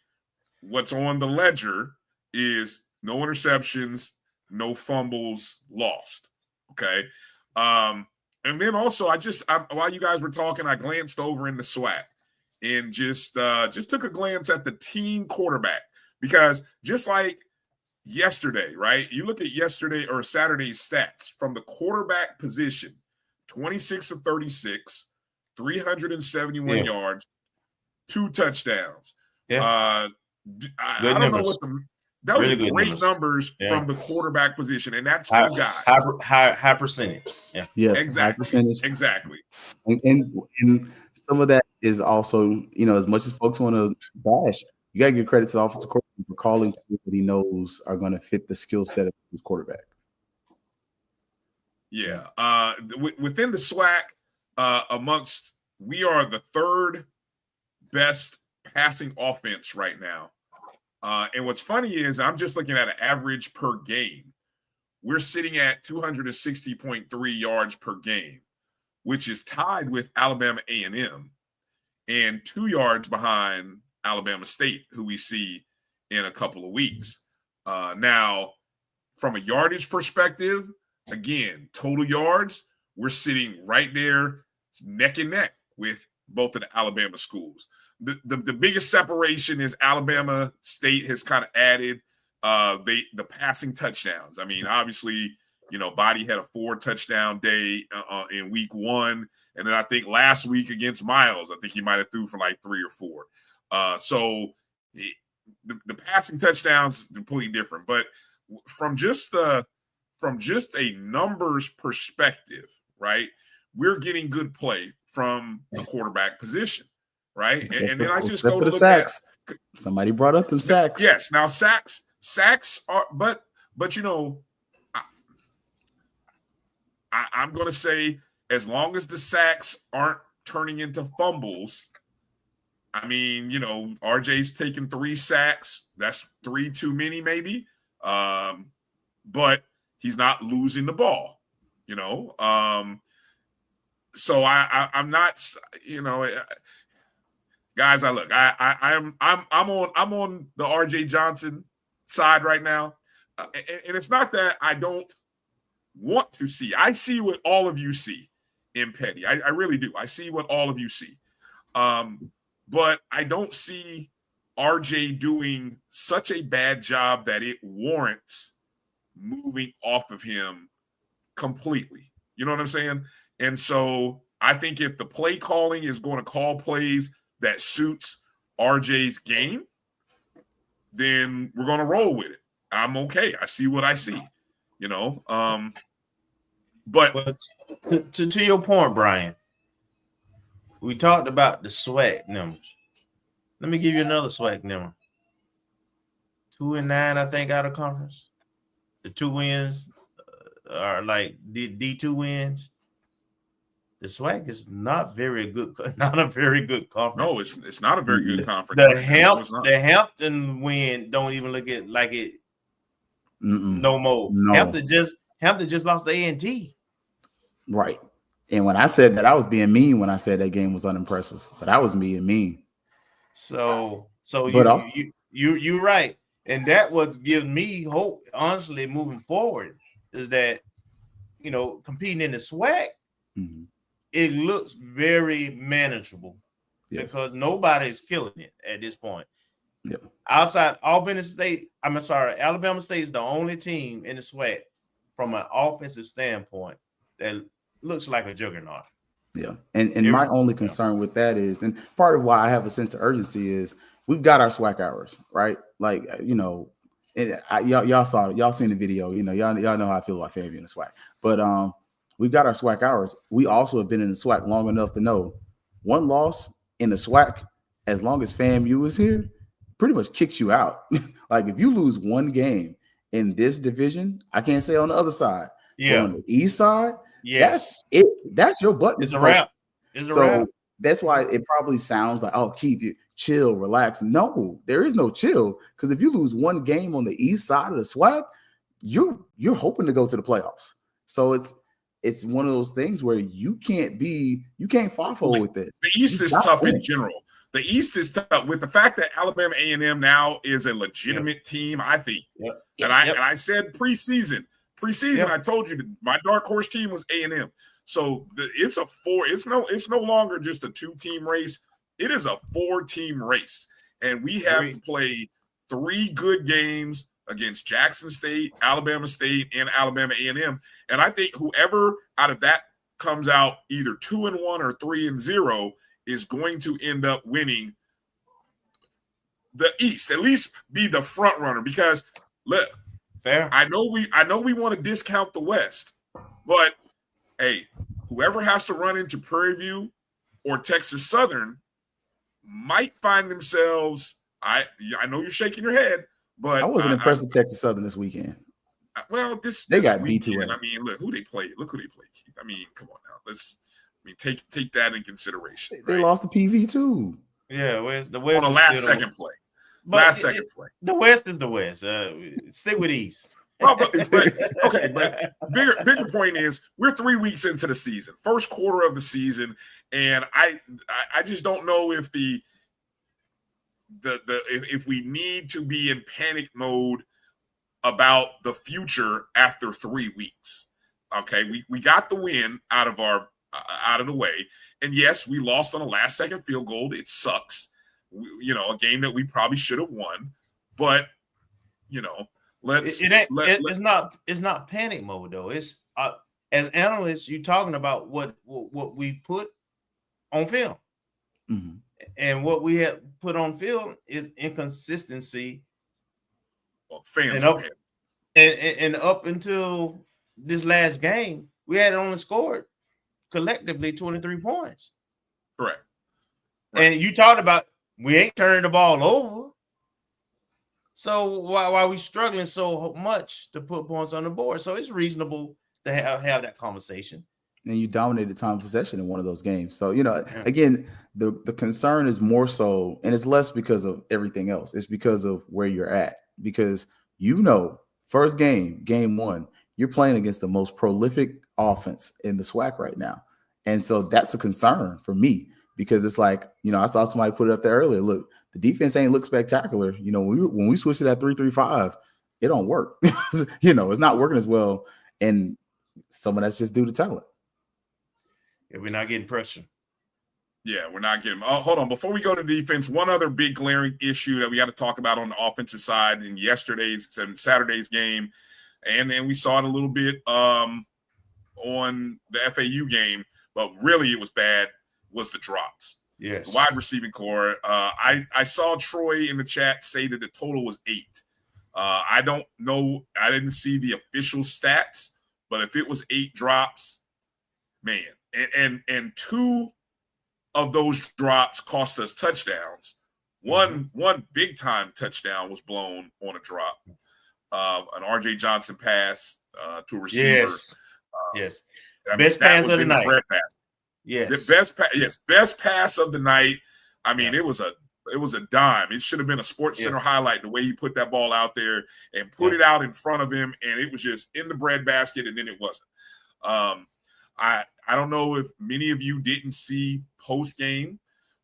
[SPEAKER 1] what's on the ledger is no interceptions, no fumbles lost. Okay. And then also while you guys were talking, I glanced over in the SWAC and just took a glance at the team quarterback, because just like yesterday, right? You look at yesterday or Saturday's stats from the quarterback position, 26 of 36, 371 yards, 2 touchdowns. I don't know what those are great numbers from the quarterback position, and that's 2 guys.
[SPEAKER 2] High percentage. Yeah.
[SPEAKER 3] Yes,
[SPEAKER 1] exactly.
[SPEAKER 3] High percentage.
[SPEAKER 1] Exactly.
[SPEAKER 3] And some of that is also, as much as folks want to bash, you got to give credit to the offensive coordinator for calling plays that he knows are going to fit the skill set of his quarterback.
[SPEAKER 1] Yeah. Within the SWAC, we are the 3rd best passing offense right now. And what's funny is I'm just looking at an average per game. We're sitting at 260.3 yards per game, which is tied with Alabama A&M and 2 yards behind Alabama State, who we see in a couple of weeks. Now, from a yardage perspective, again, total yards, we're sitting right there neck and neck with both of the Alabama schools. The biggest separation is Alabama State has kind of added the passing touchdowns. I mean, obviously, Body had a 4-touchdown day in week 1. And then I think last week against Miles, I think he might have threw for like 3 or 4. So the passing touchdowns is completely different. But from just a numbers perspective, right, we're getting good play from the quarterback position, right? And then I just go to look
[SPEAKER 3] sacks. Somebody brought up them sacks.
[SPEAKER 1] Yes, now sacks are, but I'm going to say as long as the sacks aren't turning into fumbles. I mean, RJ's taken 3 sacks. That's 3 too many, maybe. But he's not losing the ball, So I'm not, guys. I'm on the RJ Johnson side right now, and it's not that I don't want to see. I see what all of you see in Petty. I really do. I see what all of you see. But I don't see RJ doing such a bad job that it warrants moving off of him completely. You know what I'm saying? And so I think if the play calling is going to call plays that suits RJ's game, then we're going to roll with it. I'm okay. I see what I see, But
[SPEAKER 2] to your point, Bryan, we talked about the SWAC numbers. Let me give you another SWAC number. 2-9, I think, out of conference. The 2 wins are like D2 wins. the SWAC is not very good, not a very good conference.
[SPEAKER 1] No, it's not a very good conference.
[SPEAKER 2] The Hampton win don't even look at like it no more.
[SPEAKER 3] No.
[SPEAKER 2] Hampton just lost the A&T.
[SPEAKER 3] Right. And when I said that, I was being mean when I said that game was unimpressive, but I was being mean.
[SPEAKER 2] So
[SPEAKER 3] but
[SPEAKER 2] you're right. And that what gives me hope, honestly, moving forward, is that, you know, competing in the SWAC, it looks very manageable because nobody's killing it at this point.
[SPEAKER 3] Yeah.
[SPEAKER 2] Outside Albany State, Alabama State is the only team in the SWAC from an offensive standpoint that looks like a juggernaut.
[SPEAKER 3] Yeah. And my only concern with that is, and part of why I have a sense of urgency is we've got our SWAC hours, right? Like, you know, and y'all seen the video, you know, y'all know how I feel about FAMU and the SWAC, but we've got our SWAC hours. We also have been in the SWAC long enough to know one loss in the SWAC, as long as FAMU is here, pretty much kicks you out. Like if you lose one game in this division, I can't say on the other side.
[SPEAKER 2] Yeah.
[SPEAKER 3] On the east side,
[SPEAKER 2] yes,
[SPEAKER 3] that's it. That's your button.
[SPEAKER 2] It's a wrap. It's a wrap.
[SPEAKER 3] That's why it probably sounds like, oh, keep you chill, relax. No, there is no chill, because if you lose one game on the east side of the SWAC, you're hoping to go to the playoffs. So it's one of those things where you can't fall forward with this.
[SPEAKER 1] The East is tough in general. The East is tough with the fact that Alabama A&M now is a legitimate team, I think.
[SPEAKER 2] Yep.
[SPEAKER 1] And I said preseason, I told you that my dark horse team was A&M. So it's a four. It's no longer just a 2-team race. It is a 4-team race, and we have to play 3 good games against Jackson State, Alabama State, and Alabama A&M. And I think whoever out of that comes out either 2-1 or 3-0 is going to end up winning the East. At least be the front runner, because look,
[SPEAKER 2] fair.
[SPEAKER 1] I know we want to discount the West, but hey, whoever has to run into Prairie View or Texas Southern might find themselves. I know you're shaking your head, but
[SPEAKER 3] I wasn't impressed with Texas Southern this weekend.
[SPEAKER 1] Well,
[SPEAKER 3] they got
[SPEAKER 1] weekend,
[SPEAKER 3] B2.
[SPEAKER 1] I mean, look who they play, Keith. I mean, come on now. Take that in consideration.
[SPEAKER 3] They lost the PV too.
[SPEAKER 2] Yeah, the West
[SPEAKER 1] on the last second play. The
[SPEAKER 2] West is the West. Stick with East.
[SPEAKER 1] Well, but bigger point is we're 3 weeks into the season, first quarter of the season, and I just don't know if if we need to be in panic mode about the future after 3 weeks. Okay, we got the win out of the way, and yes, we lost on a last second field goal. It sucks, a game that we probably should have won, but
[SPEAKER 2] it's not panic mode though. It's as analysts, you're talking about what we put on film, and what we have put on film is inconsistency.
[SPEAKER 1] Well, fans
[SPEAKER 2] and up until this last game, we had only scored collectively 23 points.
[SPEAKER 1] Correct.
[SPEAKER 2] Right. And you talked about we ain't turning the ball over. So why are we struggling so much to put points on the board? So it's reasonable to have that conversation.
[SPEAKER 3] And you dominated time of possession in one of those games. So, again, the concern is more so, and it's less because of everything else. It's because of where you're at. Because, first game 1, you're playing against the most prolific offense in the SWAC right now. And so that's a concern for me, because it's like, I saw somebody put it up there earlier. Look, the defense ain't look spectacular. When we switched to that 3-3-5, it don't work. It's not working as well. And some of that's just due to talent.
[SPEAKER 2] Yeah, we're not getting pressure.
[SPEAKER 1] Yeah, we're not getting. Hold on. Before we go to defense, one other big glaring issue that we got to talk about on the offensive side in Saturday's game, and then we saw it a little bit on the FAU game, but really it was bad, was the drops.
[SPEAKER 2] Yes.
[SPEAKER 1] The wide receiving core. I saw Troy in the chat say that the total was 8. I don't know. I didn't see the official stats, but if it was 8 drops, man, and 2 of those drops cost us touchdowns. One big time touchdown was blown on a drop. An RJ Johnson pass to a receiver.
[SPEAKER 2] Yes. Best pass of the night. Yes.
[SPEAKER 1] The best pass of the night. I mean, it was a dime. It should have been a Sports Center highlight, the way he put that ball out there and put it out in front of him, and it was just in the breadbasket, and then it wasn't. I don't know if many of you didn't see post game,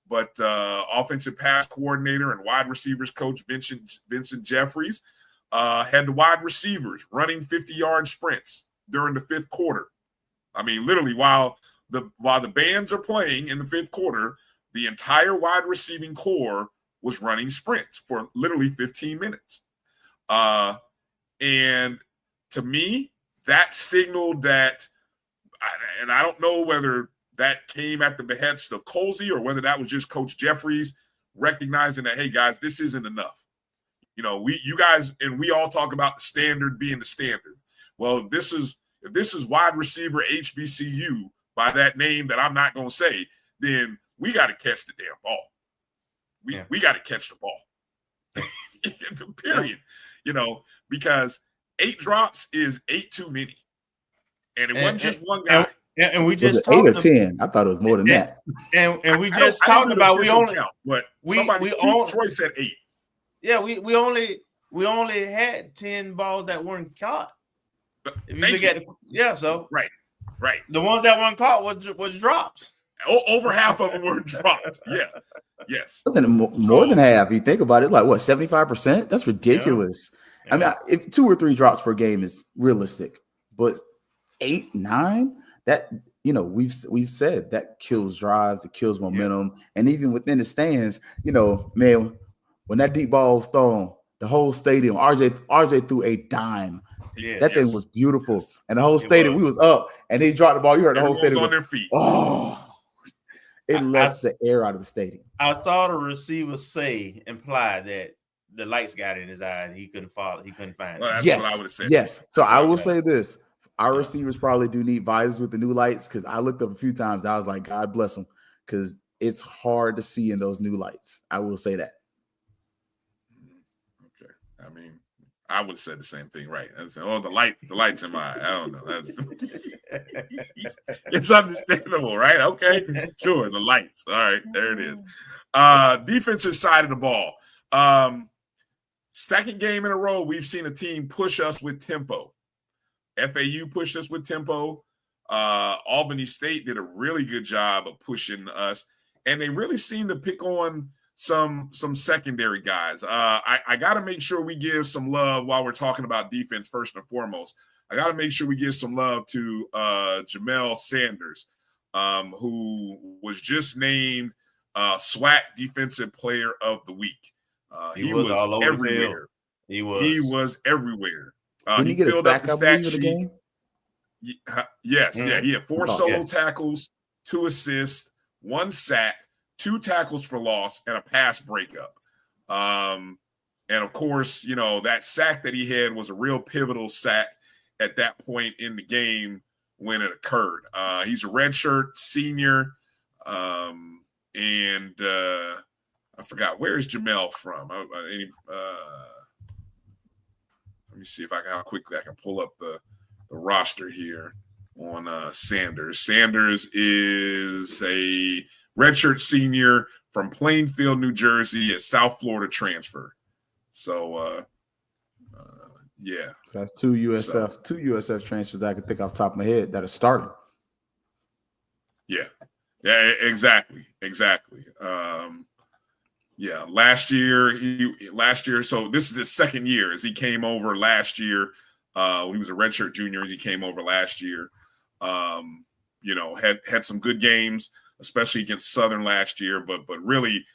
[SPEAKER 1] but offensive pass coordinator and wide receivers coach Vincent Jeffries had the wide receivers running 50-yard sprints during the fifth quarter. I mean, literally, while the bands are playing in the fifth quarter, the entire wide receiving core was running sprints for literally 15 minutes. And to me, that signaled that, and I don't know whether that came at the behest of Colsey or whether that was just Coach Jeffries recognizing that, hey, guys, this isn't enough. You know, you guys, and we all talk about the standard being the standard. Well, if this is wide receiver HBCU by that name that I'm not going to say, then we got to catch the damn ball. We got to catch the ball. Period. You know, because 8 drops is 8 too many. And it wasn't just one guy.
[SPEAKER 2] And we just
[SPEAKER 3] talked 8 or 10. I thought it was more than that.
[SPEAKER 2] And we just talked about we only
[SPEAKER 1] Troy said 8.
[SPEAKER 2] Yeah, we only had 10 balls that weren't caught. If you look at so
[SPEAKER 1] right.
[SPEAKER 2] The ones that weren't caught was drops.
[SPEAKER 1] Over half of them were dropped. Yeah. Yes.
[SPEAKER 3] More than half. You think about it, like what, 75%? That's ridiculous. Yeah. I mean, if 2 or 3 drops per game is realistic, but 8, 9, that, you know, we've said that kills drives, it kills momentum, and even within the stands, you know, man, when that deep ball was thrown, the whole stadium, RJ threw a dime. That thing was beautiful, and the whole stadium, we was up, and they dropped the ball. You heard the whole stadium
[SPEAKER 1] on their feet.
[SPEAKER 3] Oh, it lets the air out of the stadium.
[SPEAKER 2] I saw the receiver imply that the lights got in his eye and he couldn't follow. He couldn't find it.
[SPEAKER 1] That's what I would have said.
[SPEAKER 3] Yes. So I will say this: our receivers probably do need visors with the new lights, because I looked up a few times. I was like, God bless them, because it's hard to see in those new lights. I will say that.
[SPEAKER 1] Okay. I mean, I would have said the same thing, right? I said, "Oh, the lights in my eye." I don't know. It's understandable, right? Okay, sure. The lights. All right, there it is. Defensive side of the ball. Second game in a row, we've seen a team push us with tempo. FAU pushed us with tempo. Albany State did a really good job of pushing us, and they really seem to pick on some secondary guys. I got to make sure we give some love while we're talking about defense first and foremost. I got to make sure we give some love to Jamel Sanders, who was just named SWAC Defensive Player of the Week. He was all over everywhere. He was everywhere.
[SPEAKER 3] Didn't he get a stack up the game?
[SPEAKER 1] Yes, yeah. He had 4 solo tackles, 2 assists, 1 sack, 2 tackles for loss, and a pass breakup. And of course, you know, that sack that he had was a real pivotal sack at that point in the game when it occurred. He's a redshirt senior. And I forgot, where is Jamel from? Let me see how quickly I can pull up the roster here on Sanders. Sanders is a redshirt senior from Plainfield, New Jersey, a South Florida transfer. So, yeah.
[SPEAKER 3] So that's two USF transfers that I can think off the top of my head that are starting.
[SPEAKER 1] Yeah, exactly. Yeah, last year. So this is his second year as he came over last year. He was a redshirt junior. He came over last year. You know, had some good games, especially against Southern last year, but really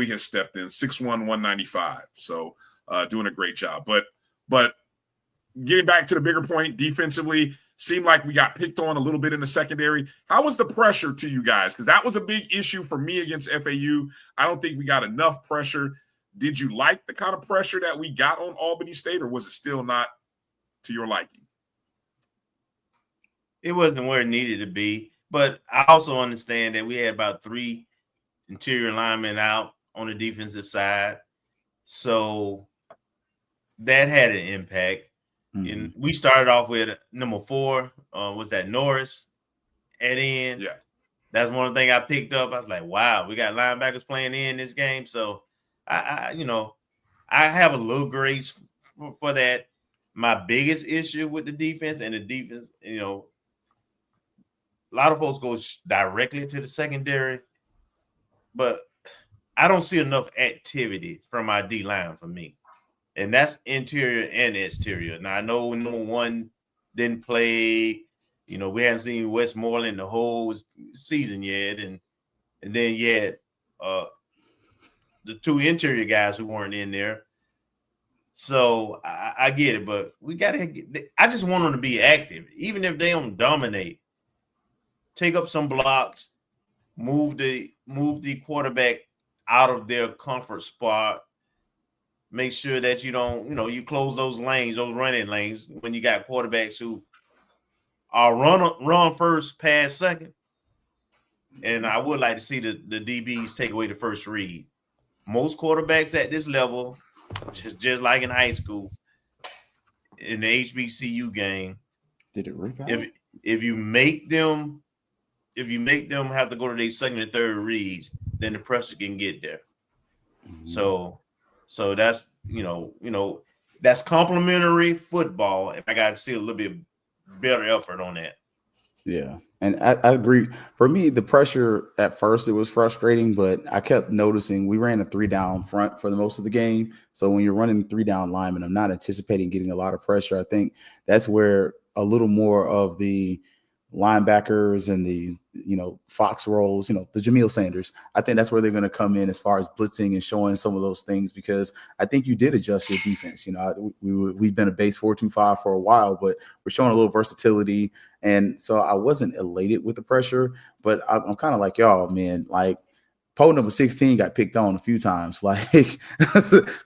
[SPEAKER 1] has stepped in. 6'1", 195. So doing a great job. But getting back to the bigger point, defensively, seemed like we got picked on a little bit in the secondary. How was the pressure to you guys? Because that was a big issue for me against FAU. I don't think we got enough pressure. Did you like the kind of pressure that we got on Albany State, or was it still not to your liking?
[SPEAKER 2] It wasn't where it needed to be, but I also understand that we had about 3 interior linemen out on the defensive side. So that had an impact. Mm-hmm. And we started off with number 4, was that Norris at end?
[SPEAKER 1] Yeah.
[SPEAKER 2] That's one thing I picked up. I was like, wow, we got linebackers playing in this game. So I have a little grace for that. My biggest issue with the defense, a lot of folks go directly to the secondary, but I don't see enough activity from our D line for me. And that's interior and exterior. Now I know number one didn't play. We haven't seen Westmoreland the whole season yet, and then you had the two interior guys who weren't in there. So I get it, but we I just want them to be active, even if they don't dominate. Take up some blocks, move the quarterback out of their comfort spot. Make sure that you close those lanes, those running lanes, when you got quarterbacks who are run first, pass second. And I would like to see the DBs take away the first read. Most quarterbacks at this level, just like in high school, in the HBCU game,
[SPEAKER 3] did it rip out?
[SPEAKER 2] If you make them have to go to their second and third reads, then the pressure can get there. Mm-hmm. So that's that's complimentary football, and I got to see a little bit better effort on that.
[SPEAKER 3] Yeah, and I agree. For me, the pressure at first, it was frustrating, but I kept noticing we ran a 3-down front for the most of the game. So when you're running 3-down linemen, I'm not anticipating getting a lot of pressure. I think that's where a little more of the linebackers and the Fox roles, the Jamil Sanders, I think that's where they're going to come in as far as blitzing and showing some of those things, because I think you did adjust your defense. We've been a base 4-2-5 for a while, but we're showing a little versatility, and so I wasn't elated with the pressure, but I'm kind of like y'all, man. Like Poe number 16 got picked on a few times. Like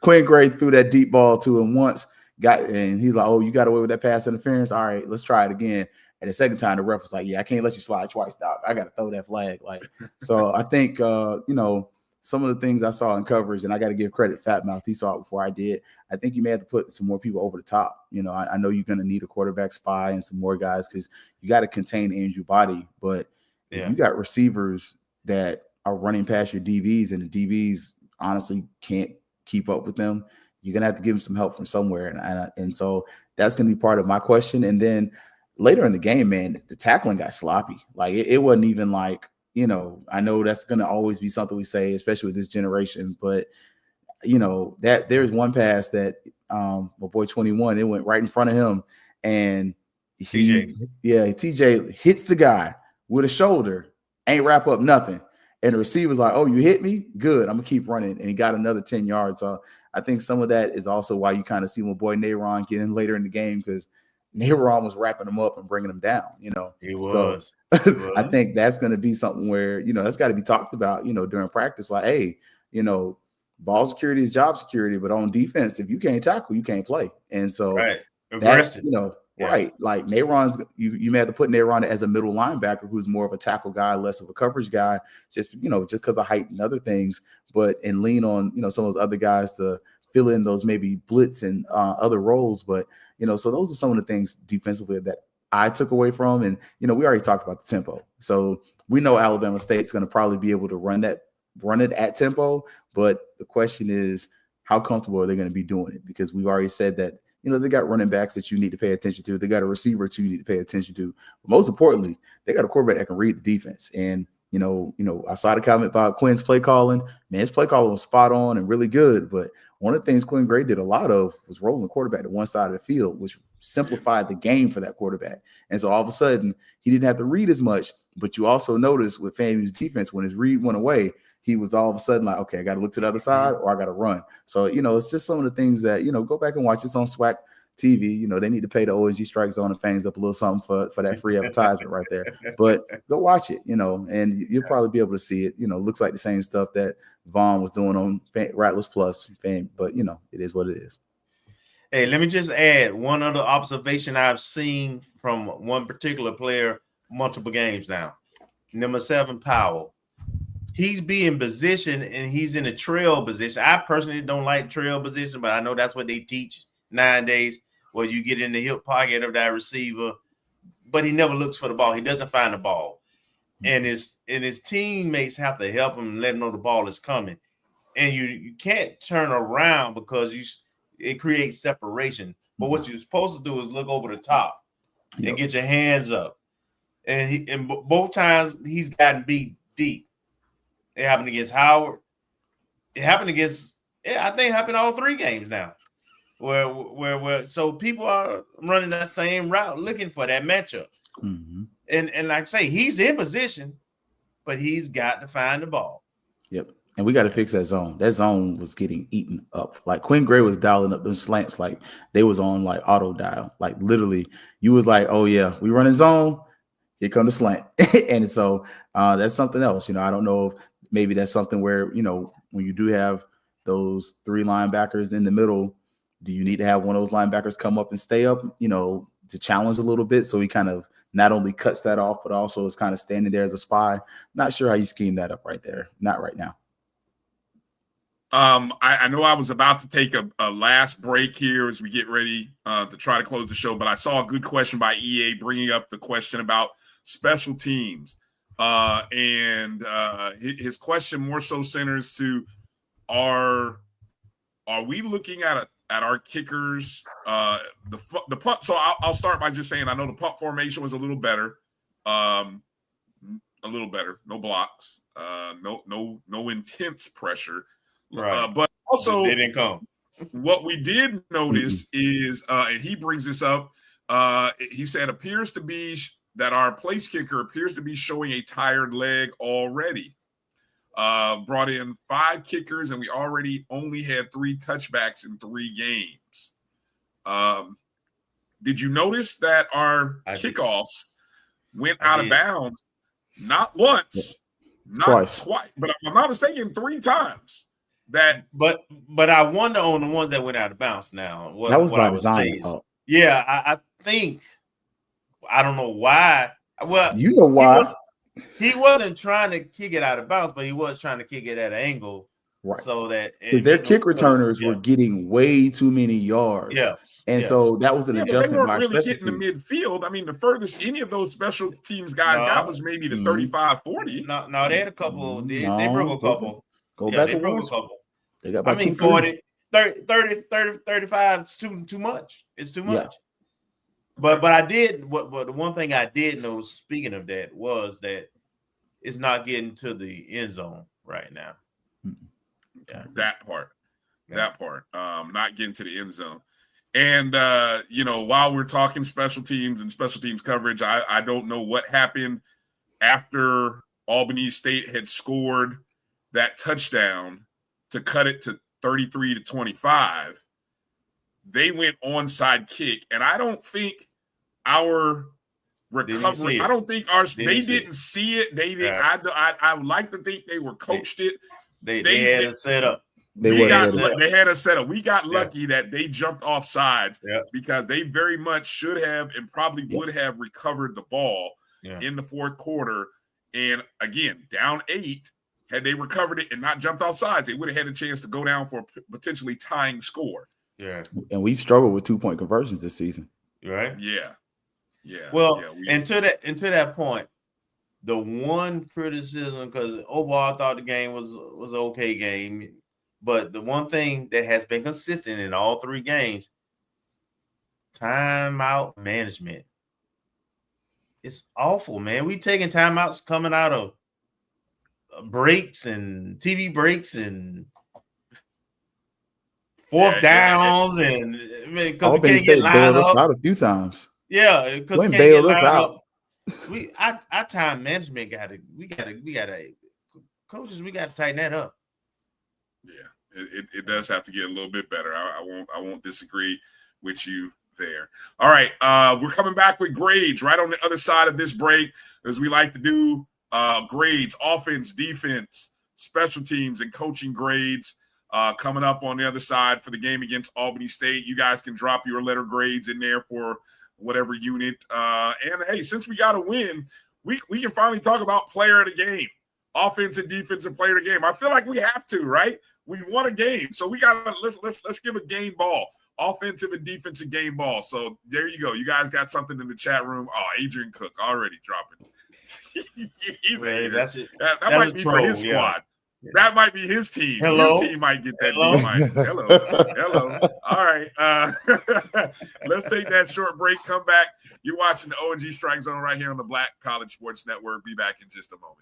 [SPEAKER 3] Quinn Gray threw that deep ball to him once, and he's like, "Oh, you got away with that pass interference. All right, let's try it again." And the second time, the ref was like, "Yeah, I can't let you slide twice, dog. I got to throw that flag." Like, so I think, some of the things I saw in coverage, and I got to give credit, Fat Mouth, he saw it before I did. I think you may have to put some more people over the top. I know you're going to need a quarterback spy and some more guys, because you got to contain Andrew Body. But if you got receivers that are running past your DBs, and the DBs honestly can't keep up with them, you're going to have to give them some help from somewhere. And so that's going to be part of my question. And then later in the game, man, the tackling got sloppy. Like it wasn't even like, I know that's going to always be something we say, especially with this generation, but that there's one pass that my boy 21, it went right in front of him, and TJ hits the guy with a shoulder, ain't wrap up nothing. And the receiver's like, "Oh, you hit me? Good. I'm going to keep running." And he got another 10 yards. So I think some of that is also why you kind of see my boy Nayron get in later in the game, because Nayron was wrapping him up and bringing him down,
[SPEAKER 2] He was.
[SPEAKER 3] So I think that's going to be something where, that's got to be talked about, during practice. Like, hey, ball security is job security, but on defense, if you can't tackle, you can't play. And so that's, right. Like Nayron's, you may have to put Nayron as a middle linebacker who's more of a tackle guy, less of a coverage guy, just because of height and other things, and lean on, some of those other guys to fill in those maybe blitz and other roles. But, so those are some of the things defensively that I took away from. And, we already talked about the tempo. So we know Alabama State's going to probably be able to run it at tempo. But the question is, how comfortable are they going to be doing it? Because we've already said that, they got running backs that you need to pay attention to. They got a receiver that you need to pay attention to. But most importantly, they got a quarterback that can read the defense. And, I saw the comment about Quinn's play calling. Man, his play calling was spot on and really good. But one of the things Quinn Gray did a lot of was rolling the quarterback to one side of the field, which simplified the game for that quarterback. And so all of a sudden, he didn't have to read as much. But you also notice with FAMU's defense, when his read went away, he was all of a sudden like, okay, I got to look to the other side or I got to run. So, it's just some of the things that, go back and watch this on SWAC TV. They need to pay the O&G StrikeZone and Fangs up a little something for that free advertisement right there. But go watch it, and you'll probably be able to see it. Looks like the same stuff that Vaughn was doing on Rattlers Plus Fame, but it is what it is.
[SPEAKER 2] Hey, let me just add one other observation I've seen from one particular player multiple games now. Number 7, Powell. He's being positioned and he's in a trail position. I personally don't like trail position, but I know that's what they teach nowadays, where you get in the hip pocket of that receiver, but he never looks for the ball. He doesn't find the ball. and his teammates have to help him and let him know the ball is coming. And you can't turn around because it creates separation. But what you're supposed to do is look over the top and get your hands up. And both times he's gotten beat deep. It happened against Howard. It happened against, I think it happened all 3 games now. Where so people are running that same route looking for that matchup.
[SPEAKER 3] Mm-hmm.
[SPEAKER 2] And like I say, he's in position, but he's got to find the ball.
[SPEAKER 3] Yep. And we got to fix that zone. That zone was getting eaten up. Like Quinn Gray was dialing up those slants like they was on like auto dial. Like literally, you was like, oh yeah, we running zone. Here come the slant. And so that's something else. I don't know if maybe that's something where, when you do have those 3 linebackers in the middle, do you need to have one of those linebackers come up and stay up, to challenge a little bit? So he kind of not only cuts that off, but also is kind of standing there as a spy. Not sure how you scheme that up right there. Not right now.
[SPEAKER 1] I know I was about to take a last break here as we get ready to try to close the show, but I saw a good question by EA bringing up the question about special teams. And his question more so centers to are we looking at our kickers, the punt? So I'll start by just saying I know the punt formation was a little better, no blocks, no intense pressure.
[SPEAKER 2] Right.
[SPEAKER 1] But also,
[SPEAKER 2] they didn't come.
[SPEAKER 1] What we did notice is, and he brings this up, he said, appears to be that our place kicker appears to be showing a tired leg already. Brought in 5 kickers, and we already only had 3 touchbacks in 3 games. Did you notice that our kickoffs went out of bounds not once, not twice, but I'm not mistaken, 3 times?
[SPEAKER 2] But I wonder on the one that went out of bounds now.
[SPEAKER 3] That was by design.
[SPEAKER 2] Yeah, I think I don't know why. Well,
[SPEAKER 3] you know why.
[SPEAKER 2] He wasn't trying to kick it out of bounds, but he was trying to kick it at an angle.
[SPEAKER 3] Right.
[SPEAKER 2] So that
[SPEAKER 3] because their kick returners were getting way too many yards.
[SPEAKER 2] Yeah.
[SPEAKER 3] And so that was an adjustment by
[SPEAKER 1] really getting the midfield. I mean, the furthest any of those special teams guys got was maybe the 35, 40.
[SPEAKER 2] No, they had a couple. They broke a couple.
[SPEAKER 3] Go back
[SPEAKER 2] they broke a couple.
[SPEAKER 3] They got about
[SPEAKER 2] 40, 30, 35 is too much. It's too much.
[SPEAKER 3] Yeah.
[SPEAKER 2] But I did but the one thing I did know, speaking of that, was that it's not getting to the end zone right now.
[SPEAKER 1] Yeah. That part. Not getting to the end zone. And while we're talking special teams and special teams coverage, I don't know what happened after Albany State had scored that touchdown to cut it to 33-25. They went onside kick, and I don't think our recovery. I don't think they didn't see it. They didn't. Yeah. I would like to think they were coached it.
[SPEAKER 2] They had it set up.
[SPEAKER 1] They had a setup. We got lucky that they jumped off sides because they very much should have and probably would have recovered the ball in the 4th quarter. And again, down 8. Had they recovered it and not jumped off sides, they would have had a chance to go down for a potentially tying score.
[SPEAKER 2] Yeah.
[SPEAKER 3] And we've struggled with 2-point conversions this season.
[SPEAKER 2] Right?
[SPEAKER 1] Yeah. Yeah.
[SPEAKER 2] Well, and to that point, the one criticism, because overall I thought the game was an okay game, but the one thing that has been consistent in all 3 games, timeout management. It's awful, man. We taking timeouts coming out of breaks and TV breaks and 4th downs, and because we can't get lined up
[SPEAKER 3] out a few times.
[SPEAKER 2] Yeah, because we can't get lined up. Our time management we gotta coaches, we gotta tighten that up.
[SPEAKER 1] Yeah, it does have to get a little bit better. I won't disagree with you there. All right, we're coming back with grades right on the other side of this break, as we like to do. Grades, offense, defense, special teams, and coaching grades coming up on the other side for the game against Albany State. You guys can drop your letter grades in there for whatever unit. And hey, since we got a win, we can finally talk about player of the game, offense and defense and player of the game. I feel like we have to, right? We won a game, so we got let's give a game ball, offensive and defensive game ball. So there you go. You guys got something in the chat room. Oh, Adrian Cook already dropping He's a hater.
[SPEAKER 2] That's it.
[SPEAKER 1] That
[SPEAKER 2] That's
[SPEAKER 1] might
[SPEAKER 2] a
[SPEAKER 1] be
[SPEAKER 2] troll,
[SPEAKER 1] for his
[SPEAKER 2] yeah.
[SPEAKER 1] squad. That might be his team.
[SPEAKER 2] Hello?
[SPEAKER 1] His team might get that
[SPEAKER 2] Hello?
[SPEAKER 1] D-. Hello. Hello. All right. Let's take that short break. Come back. You're watching the O&G Strike Zone right here on the Black College Sports Network. Be back in just a moment.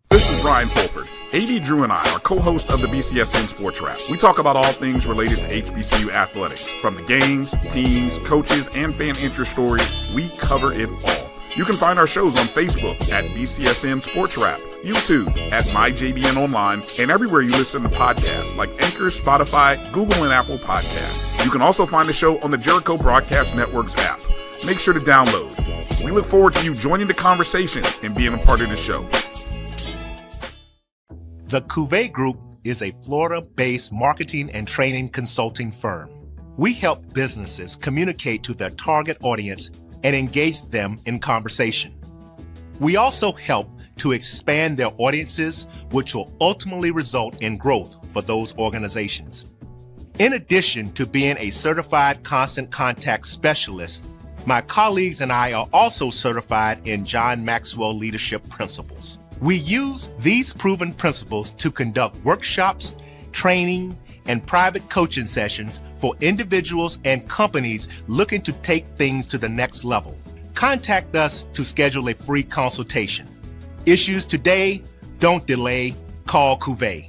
[SPEAKER 1] This is Bryan Fulford. AD Drew and I are co-hosts of the BCSN Sports Wrap. We talk about all things related to HBCU athletics. From the games, teams, coaches, and fan interest stories, we cover it all. You can find our shows on Facebook at BCSN Sports Wrap, YouTube at MyJBN Online, and everywhere you listen to podcasts like Anchor, Spotify, Google, and Apple Podcasts. You can also find the show on the Jericho Broadcast Network's app. Make sure to download. We look forward to you joining the conversation and being a part of the show.
[SPEAKER 8] The Cuvée Group is a Florida-based marketing and training consulting firm. We help businesses communicate to their target audience and engage them in conversation. We also help to expand their audiences, which will ultimately result in growth for those organizations. In addition to being a certified constant contact specialist, my colleagues and I are also certified in John Maxwell Leadership Principles. We use these proven principles to conduct workshops, training, and private coaching sessions for individuals and companies looking to take things to the next level. Contact us to schedule a free consultation. Issues today, don't delay, call Cuvée.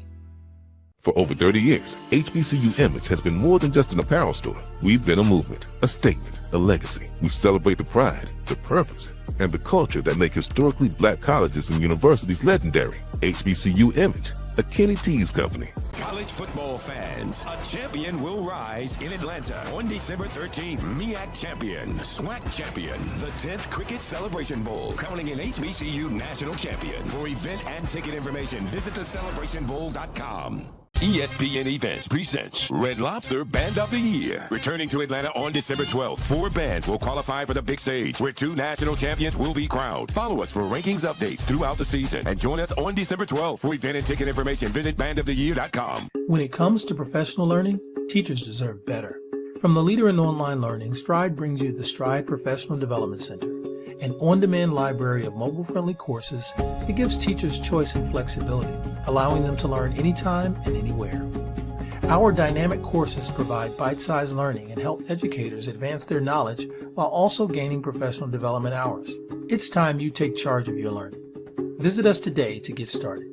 [SPEAKER 6] For over 30 years, HBCU Image has been more than just an apparel store. We've been a movement, a statement, a legacy. We celebrate the pride, the purpose, and the culture that make historically black colleges and universities legendary. HBCU Image, a Kenny T's company.
[SPEAKER 7] College football fans, a champion will rise in Atlanta on December 13th. MEAC champion, SWAC champion, the 10th Cricket Celebration Bowl, crowning an HBCU national champion. For event and ticket information, visit thecelebrationbowl.com. ESPN Events presents Red Lobster Band of the Year. Returning to Atlanta on December 12th, 4 bands will qualify for the big stage, where 2 national champions will be crowned. Follow us for rankings updates throughout the season, and join us on December 12th. For event and ticket information, visit bandoftheyear.com.
[SPEAKER 9] When it comes to professional learning, teachers deserve better. From the leader in online learning, Stride brings you the Stride Professional Development Center, an on-demand library of mobile-friendly courses that gives teachers choice and flexibility, allowing them to learn anytime and anywhere. Our dynamic courses provide bite-sized learning and help educators advance their knowledge while also gaining professional development hours. It's time you take charge of your learning. Visit us today to get started.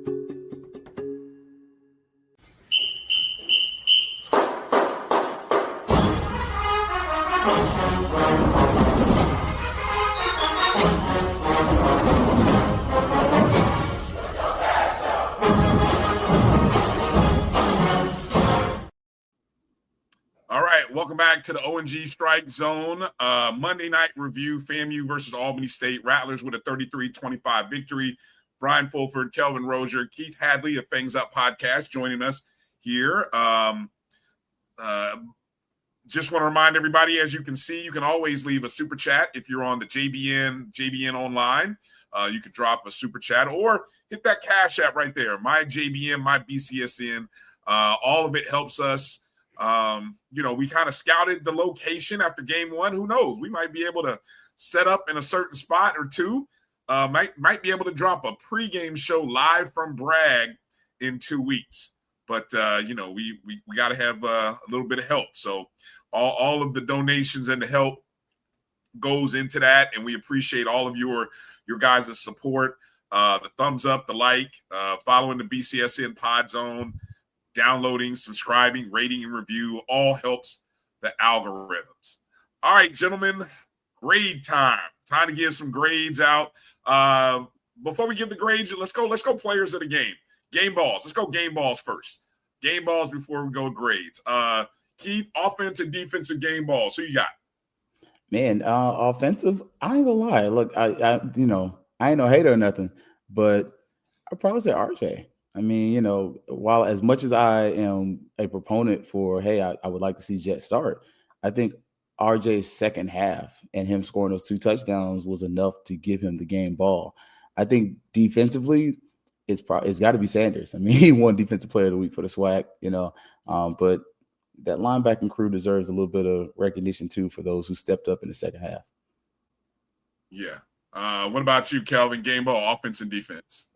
[SPEAKER 1] Welcome back to the O&G Strike Zone. Monday night review, FAMU versus Albany State. Rattlers with a 33-25 victory. Bryan Fulford, Kelvin Rozier, Keith Hadley of Fangs Up Podcast joining us here. Just want to remind everybody, as you can see, you can always leave a super chat if you're on the JBN online. You can drop a super chat or hit that Cash App right there. My JBN, my BCSN. All of it helps us. We kind of scouted the location after game 1. Who knows? We might be able to set up in a certain spot or two. Might be able to drop a pregame show live from Bragg in 2 weeks. But we got to have a little bit of help. So all of the donations and the help goes into that, and we appreciate all of your guys' support. The thumbs up, the like, following the BCSN Pod Zone, downloading, subscribing, rating, and review all helps the algorithms. All right, gentlemen, grade time. Time to give some grades out. Before we give the grades, let's go players of the game. Game balls. Let's go game balls first. Game balls before we go grades. Keith, offensive, defensive game balls. Who you got?
[SPEAKER 3] Man, offensive, I ain't gonna lie. Look, I ain't no hater or nothing, but I'd probably say RJ. I mean, while as much as I am a proponent for, hey, I would like to see Jet start, I think RJ's second half and him scoring those 2 touchdowns was enough to give him the game ball. I think defensively, it's got to be Sanders. I mean, he won Defensive Player of the Week for the SWAC, but that linebacking crew deserves a little bit of recognition too for those who stepped up in the second half.
[SPEAKER 1] Yeah, What about you, Kelvin? Game ball, offense and defense.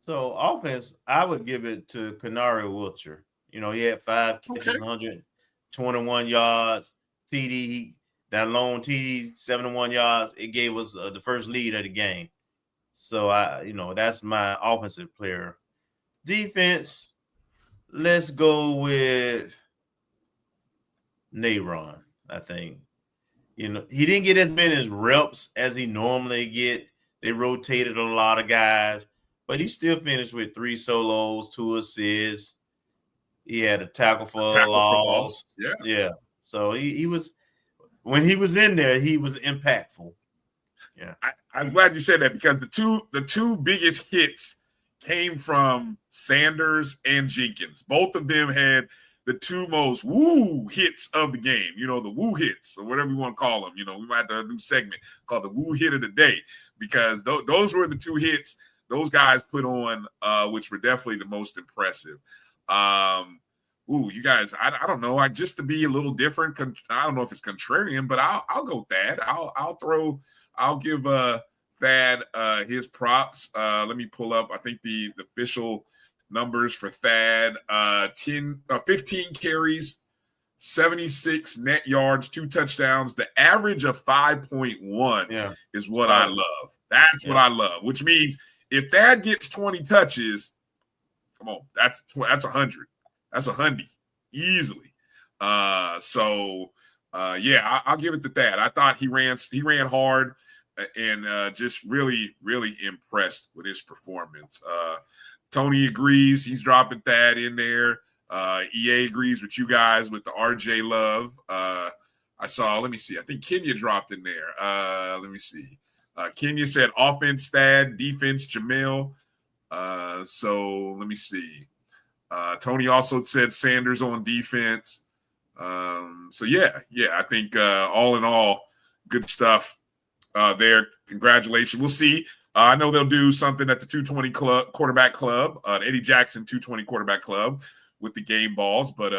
[SPEAKER 2] So offense, I would give it to Canary Wilcher. You know, he had 5 catches, 121 yards, TD, that long TD, 71 yards. It gave us the first lead of the game. So that's my offensive player. Defense, let's go with Nayron, I think. You know, he didn't get as many reps as he normally get. They rotated a lot of guys, but he still finished with 3 solos, 2 assists. He had a tackle for loss. Yeah. So he was, when he was in there, he was impactful. Yeah.
[SPEAKER 1] I'm glad you said that, because the two biggest hits came from Sanders and Jenkins. Both of them had the 2 most woo hits of the game, you know, the woo hits or whatever you want to call them. You know, we might have a new segment called the woo hit of the day, because those were the 2 hits those guys put on, which were definitely the most impressive. You guys, I don't know. Just to be a little different, I don't know if it's contrarian, but I'll go Thad. I'll give Thad his props. Let me pull up, I think the official numbers for Thad. 15 carries, 76 net yards, 2 touchdowns. The average of 5.1 is what I love. That's what I love, which means if Thad gets 20 touches, come on, that's 100. That's 100 easily. I'll give it to Thad. I thought he ran hard and just really, really impressed with his performance. Tony agrees. He's dropping Thad in there. EA agrees with you guys with the RJ love. Let me see. I think Kenya dropped in there. Let me see. Kenya said offense Thad, defense Jamil. So let me see. Tony also said Sanders on defense. I think all in all, good stuff there. Congratulations. We'll see. I know they'll do something at the 220 quarterback club, the Eddie Jackson 220 quarterback club with the game balls. But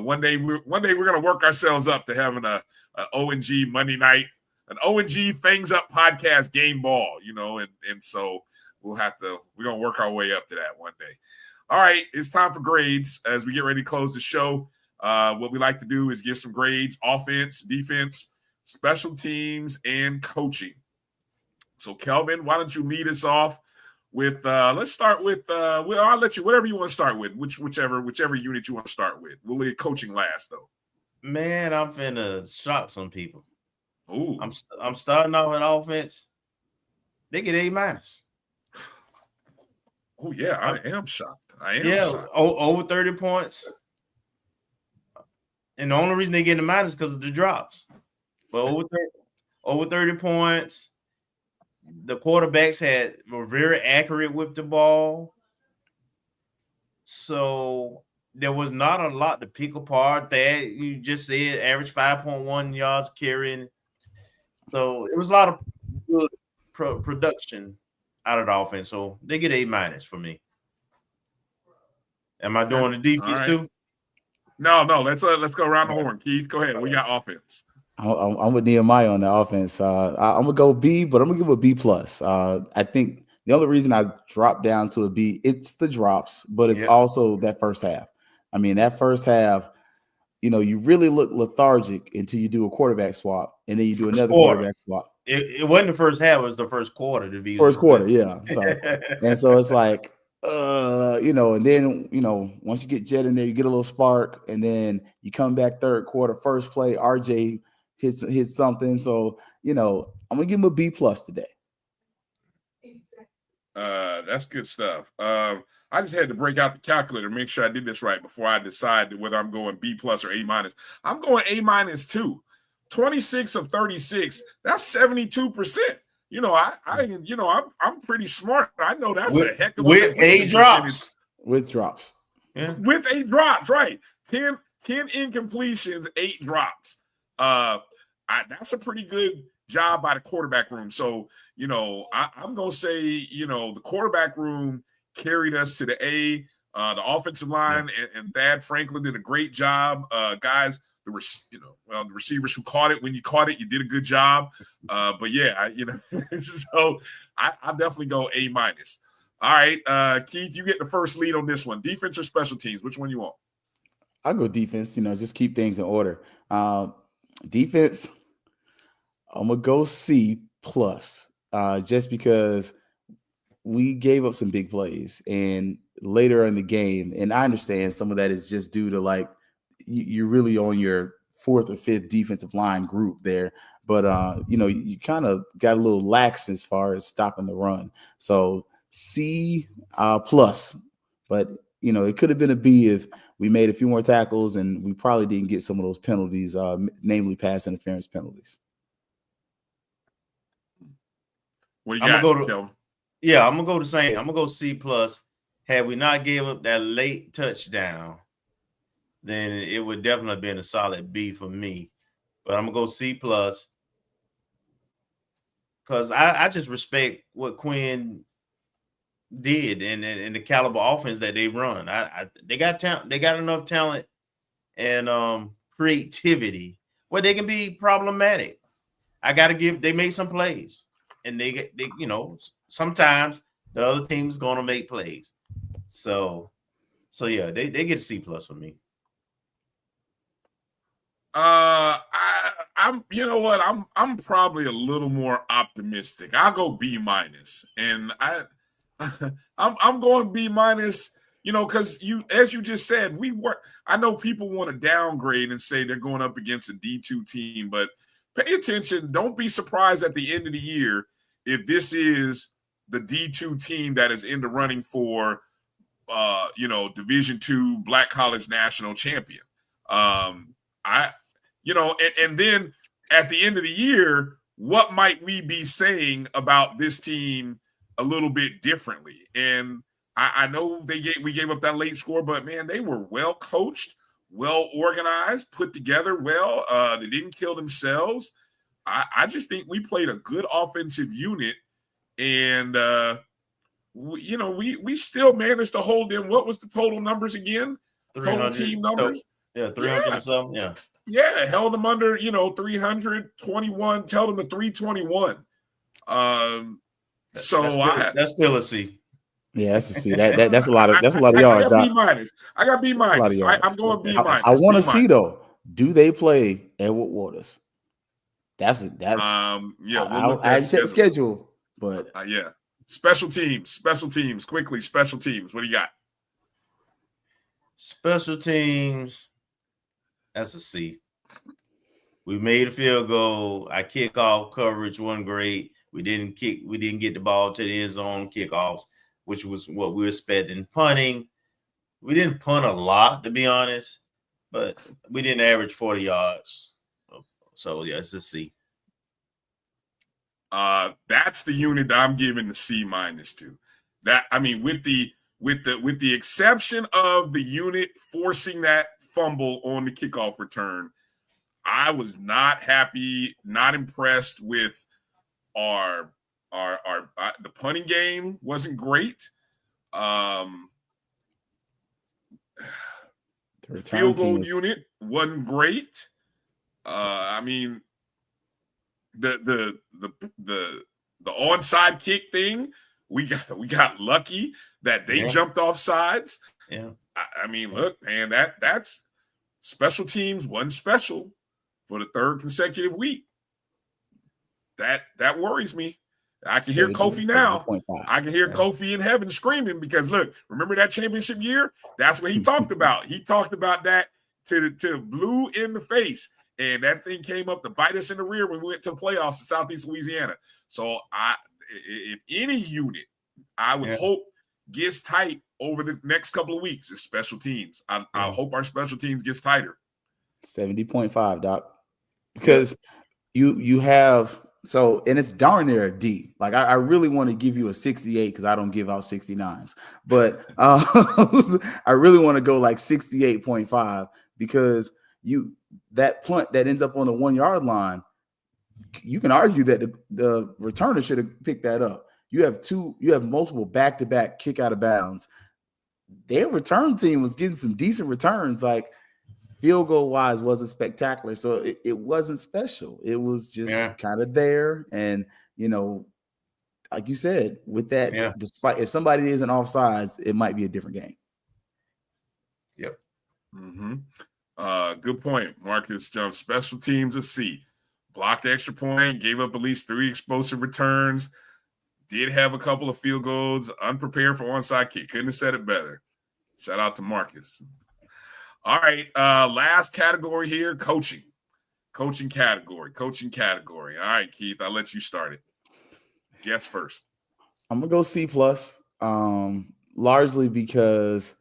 [SPEAKER 1] one day we're going to work ourselves up to having a O&G Monday night, an O&G Fangs Up podcast game ball, and so we're going to work our way up to that one day. All right, it's time for grades as we get ready to close the show. What we like to do is give some grades: offense, defense, special teams, and coaching. So, Kelvin, why don't you lead us off with? Let's start with. I'll let you whatever you want to start with. Whichever unit you want to start with. We'll leave coaching last, though.
[SPEAKER 2] Man, I'm finna shock some people.
[SPEAKER 1] Ooh,
[SPEAKER 2] I'm starting off with offense. They get A-.
[SPEAKER 1] Oh yeah, I am shocked. Shocked.
[SPEAKER 2] Over 30 points. And the only reason they get in the minus is because of the drops. But over 30 points. The quarterbacks were very accurate with the ball. So there was not a lot to pick apart. That you just said average 5.1 yards carrying. So it was a lot of good production out of the offense. So they get A- for me. Am I doing the defense too?
[SPEAKER 1] No. Let's go around the horn. Keith, go ahead. We got offense.
[SPEAKER 3] I'm with Nehemiah on the offense. I'm gonna go B, but I'm gonna give a B plus. I think the only reason I dropped down to a B, it's the drops, but it's also that first half. I mean, that first half, you really look lethargic until you do a quarterback swap, and then you do another quarterback swap.
[SPEAKER 2] It wasn't the first half; it was the first quarter to be
[SPEAKER 3] first quarter. Yeah. So and so it's like. And then, once you get Jet in there, you get a little spark, and then you come back third quarter, first play, RJ hits something. So, I'm gonna give him a B plus today.
[SPEAKER 1] That's good stuff. I just had to break out the calculator, make sure I did this right before I decide whether I'm going B plus or A-. I'm going A- too. 26 of 36. That's 72%. I'm pretty smart. I know that's a heck of a
[SPEAKER 2] with 8 drops.
[SPEAKER 3] With drops.
[SPEAKER 2] Yeah.
[SPEAKER 1] With 8 drops, right. 10 incompletions, 8 drops. That's a pretty good job by the quarterback room. So, I'm going to say, the quarterback room carried us to the A. The offensive line and Thad Franklin did a great job. Guys the receivers who caught it when you caught it, you did a good job. But yeah, so I definitely go A-. All right, Keith, you get the first lead on this one. Defense or special teams? Which one you want?
[SPEAKER 3] I'll go defense. Just keep things in order. Defense, I'm gonna go C+, just because we gave up some big plays and later in the game, and I understand some of that is just due to like you're really on your fourth or fifth defensive line group there, but you kind of got a little lax as far as stopping the run. So C+, but it could have been a B if we made a few more tackles and we probably didn't get some of those penalties, namely pass interference penalties.
[SPEAKER 1] What do you got, Kelvin?
[SPEAKER 2] Yeah, I'm gonna go the same. I'm gonna go C+. Had we not gave up that late touchdown, then it would definitely have been a solid B for me. But I'm gonna go C+, because I just respect what Quinn did and the caliber offense that they run. They got talent. They got enough talent and creativity where they can be problematic. I got to give. They made some plays, and they sometimes the other team's gonna make plays. So yeah, they get a C+ for me.
[SPEAKER 1] I'm I'm probably a little more optimistic. I'll go B-, and I'm going B-, because as you just said, I know people want to downgrade and say they're going up against a D2 team, but pay attention. Don't be surprised at the end of the year if this is the D2 team that is in the running for Division II Black College National Champion. And then at the end of the year, what might we be saying about this team a little bit differently? And I know we gave up that late score, but man, they were well coached, well organized, put together well. They didn't kill themselves. I just think we played a good offensive unit, and we still managed to hold them. What was the total numbers again? Total team numbers?
[SPEAKER 2] Yeah, 300 or something. Yeah.
[SPEAKER 1] Yeah, held them under 321. Tell them to 321.
[SPEAKER 2] That's still a C.
[SPEAKER 3] Yeah, that's a C. That's a lot of yards.
[SPEAKER 1] I got B-. I got B-. I'm going B-.
[SPEAKER 3] I want to see though. Do they play Edward Waters? That's I check the schedule, but
[SPEAKER 1] yeah. Special teams. Quickly, special teams. What do you got?
[SPEAKER 2] Special teams. That's a C. We made a field goal. Our kickoff coverage wasn't great. We didn't get the ball to the end zone kickoffs, which was what we were expecting. Punting, we didn't punt a lot, to be honest, but we didn't average 40 yards. So yeah, it's a C.
[SPEAKER 1] That's the unit that I'm giving the C- to. That, I mean, with the exception of the unit forcing that fumble on the kickoff return, I was not happy, not impressed with the punting game wasn't great. The field goal unit wasn't great. I mean, the onside kick thing, we got lucky that they jumped off sides.
[SPEAKER 2] Yeah.
[SPEAKER 1] I mean, look, man, that's special teams wasn't special for the third consecutive week. That worries me. I can hear Kofi now. I can hear Kofi in heaven screaming because look, remember that championship year? That's what he talked about. He talked about that to Blue in the face, and that thing came up to bite us in the rear when we went to the playoffs in Southeast Louisiana. So if any unit, I would hope gets tight over the next couple of weeks is special teams. I hope our special teams gets tighter.
[SPEAKER 3] 70.5, Doc, because you have. So, and it's darn near a D. Like, I really want to give you a 68 because I don't give out 69s. But I really want to go like 68.5 because that punt that ends up on the 1 yard line, you can argue that the returner should have picked that up. You have multiple back-to-back kick out of bounds. Their return team was getting some decent returns. Like field goal wise wasn't spectacular. So it wasn't special. It was just kind of there. And, like you said, with that, despite if somebody isn't offsides, it might be a different game.
[SPEAKER 2] Yep.
[SPEAKER 1] Mm-hmm. Good point. Marcus jumped special teams a C. Blocked the extra point, gave up at least 3 explosive returns, did have a couple of field goals, unprepared for onside kick. Couldn't have said it better. Shout out to Marcus. All right, last category here, coaching. Coaching category. All right, Keith, I'll let you start it. Guess first.
[SPEAKER 3] I'm going to go C+, largely because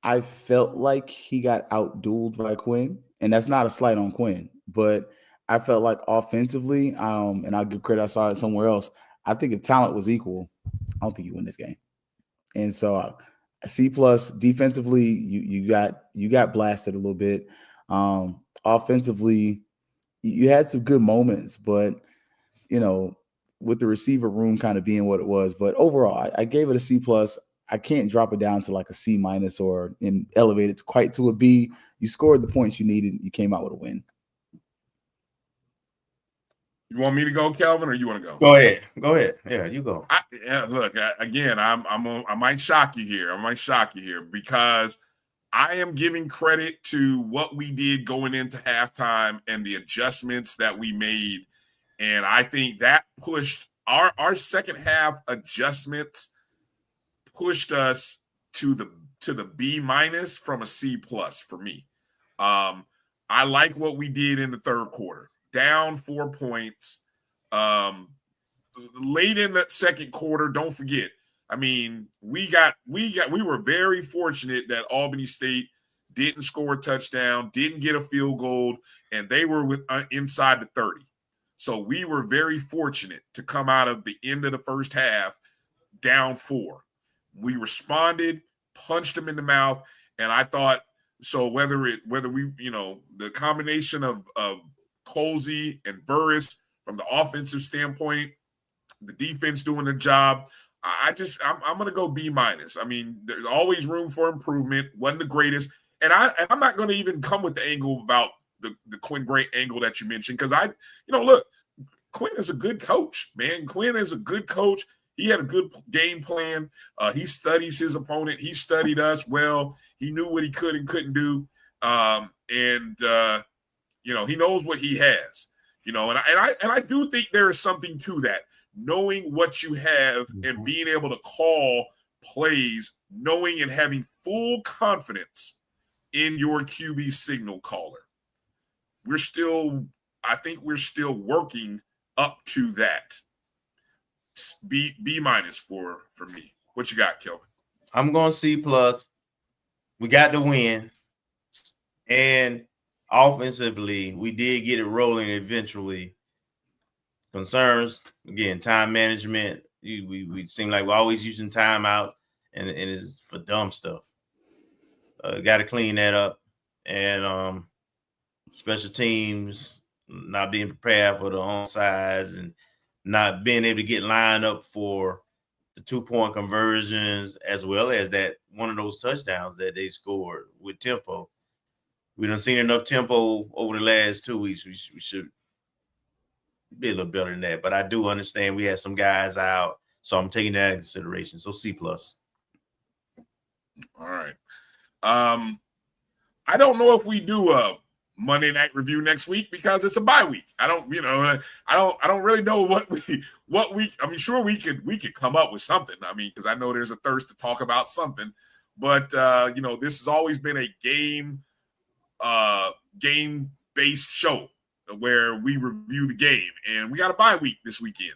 [SPEAKER 3] I felt like he got outdueled by Quinn, and that's not a slight on Quinn, but I felt like offensively, and I'll give credit, I saw it somewhere else, I think if talent was equal, I don't think you win this game. And so C+, defensively, you got blasted a little bit. Offensively, you had some good moments, but with the receiver room kind of being what it was. But overall, I gave it a C+. I can't drop it down to like a C- or elevate it quite to a B. You scored the points you needed. You came out with a win.
[SPEAKER 1] You want me to go, Kelvin, or you want to go?
[SPEAKER 2] Go ahead. Yeah, you go.
[SPEAKER 1] I might shock you here. Because I am giving credit to what we did going into halftime and the adjustments that we made. And I think that pushed our second half adjustments pushed us to the B- from a C+ for me. I like what we did in the third quarter. Down 4 points. Late in the second quarter, don't forget. I mean, we were very fortunate that Albany State didn't score a touchdown, didn't get a field goal, and they were inside the 30. So we were very fortunate to come out of the end of the first half down 4. We responded, punched them in the mouth, and I thought so. Whether we, the combination of Colsey and Burris from the offensive standpoint, the defense doing the job. I'm going to go B-. I mean, there's always room for improvement. Wasn't the greatest. And I'm not going to even come with the angle about the Quinn Gray angle that you mentioned. Cause look, Quinn is a good coach, man. Quinn is a good coach. He had a good game plan. He studies his opponent. He studied us well. He knew what he could and couldn't do. He knows what he has, and I do think there is something to that. Knowing what you have and being able to call plays, knowing and having full confidence in your QB signal caller. I think we're still working up to that. B- for me. What you got, Kelvin?
[SPEAKER 2] I'm going C+. We got the win. And offensively, we did get it rolling eventually. Concerns, again, time management. We seem like we're always using timeouts, and it's for dumb stuff. Got to clean that up. And special teams not being prepared for the onsides and not being able to get lined up for the 2-point conversions, as well as that one of those touchdowns that they scored with tempo. We done seen enough tempo over the last 2 weeks. We should be a little better than that. But I do understand we had some guys out, so I'm taking that into consideration. So C+.
[SPEAKER 1] All right. I don't know if we do a Monday night review next week because it's a bye week. I don't really know what we. I mean, sure we could come up with something. I mean, because I know there's a thirst to talk about something, but this has always been a game-based show where we review the game, and we got a bye week this weekend.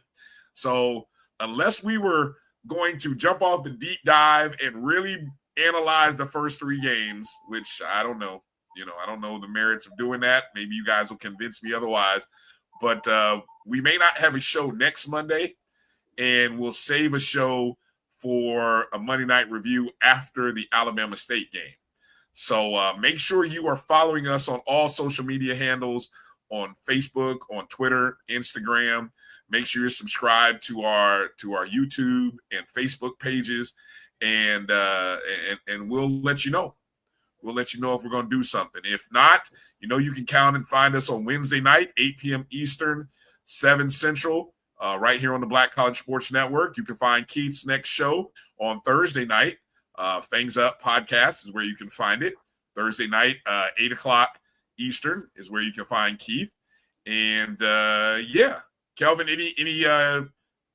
[SPEAKER 1] So unless we were going to jump off the deep dive and really analyze the first 3 games, which I don't know. I don't know the merits of doing that. Maybe you guys will convince me otherwise. But we may not have a show next Monday, and we'll save a show for a Monday night review after the Alabama State game. So make sure you are following us on all social media handles, on Facebook, on Twitter, Instagram. Make sure you're subscribed to our YouTube and Facebook pages, and we'll let you know. we'll let you know if we're going to do something. If not, you can count and find us on Wednesday night, 8 p.m. Eastern, 7 Central, right here on the Black College Sports Network. You can find Keith's next show on Thursday night. Fangs Up Podcast is where you can find it. Thursday night, 8 o'clock Eastern is where you can find Keith. And Kelvin, any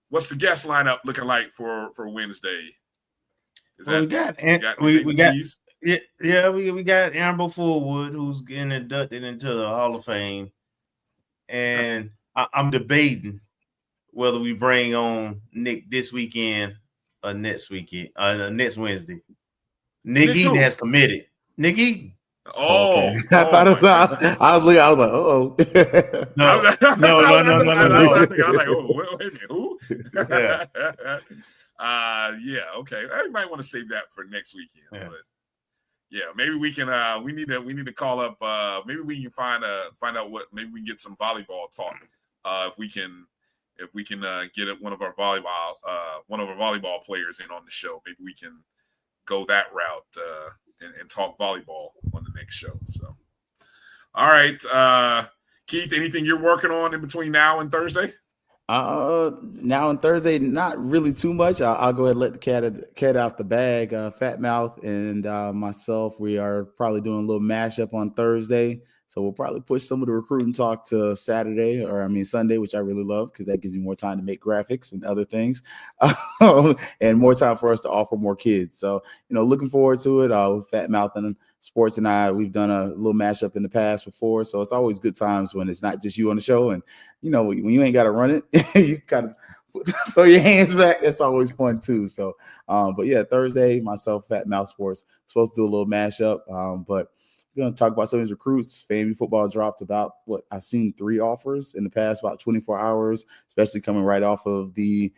[SPEAKER 1] what's the guest lineup looking like for Wednesday?
[SPEAKER 2] We got Amber Fullwood, who's getting inducted into the Hall of Fame, and I'm debating whether we bring on Nick this weekend or next Wednesday. Nick Eaton has committed. Nick Eaton.
[SPEAKER 1] Oh,
[SPEAKER 3] okay. I thought it was. I was looking. I was like, oh.
[SPEAKER 2] No.
[SPEAKER 1] I was like, oh, wait a minute, who? Okay. I might want to save that for next weekend.
[SPEAKER 2] Yeah.
[SPEAKER 1] But maybe we can. We need to call up. Maybe we can find out what. Maybe we can get some volleyball talk. If we can get one of our volleyball players in on the show, maybe we can go that route and talk volleyball on the next show. So, all right, Keith, anything you're working on in between now and Thursday?
[SPEAKER 3] Now and Thursday, not really too much. I'll go ahead and let the cat out the bag. Fat Mouth and myself, we are probably doing a little mashup on Thursday. So we'll probably push some of the recruiting talk to Sunday, which I really love because that gives me more time to make graphics and other things and more time for us to offer more kids. So, looking forward to it. With Fat Mouth and Sports and I, we've done a little mashup in the past before. So it's always good times when it's not just you on the show. And, when you ain't got to run it, you kind of throw your hands back. That's always fun too. So, Thursday, myself, Fat Mouth Sports, supposed to do a little mashup. But we're going to talk about some of these recruits. FAMU Football dropped about I've seen 3 offers in the past about 24 hours, especially coming right off of the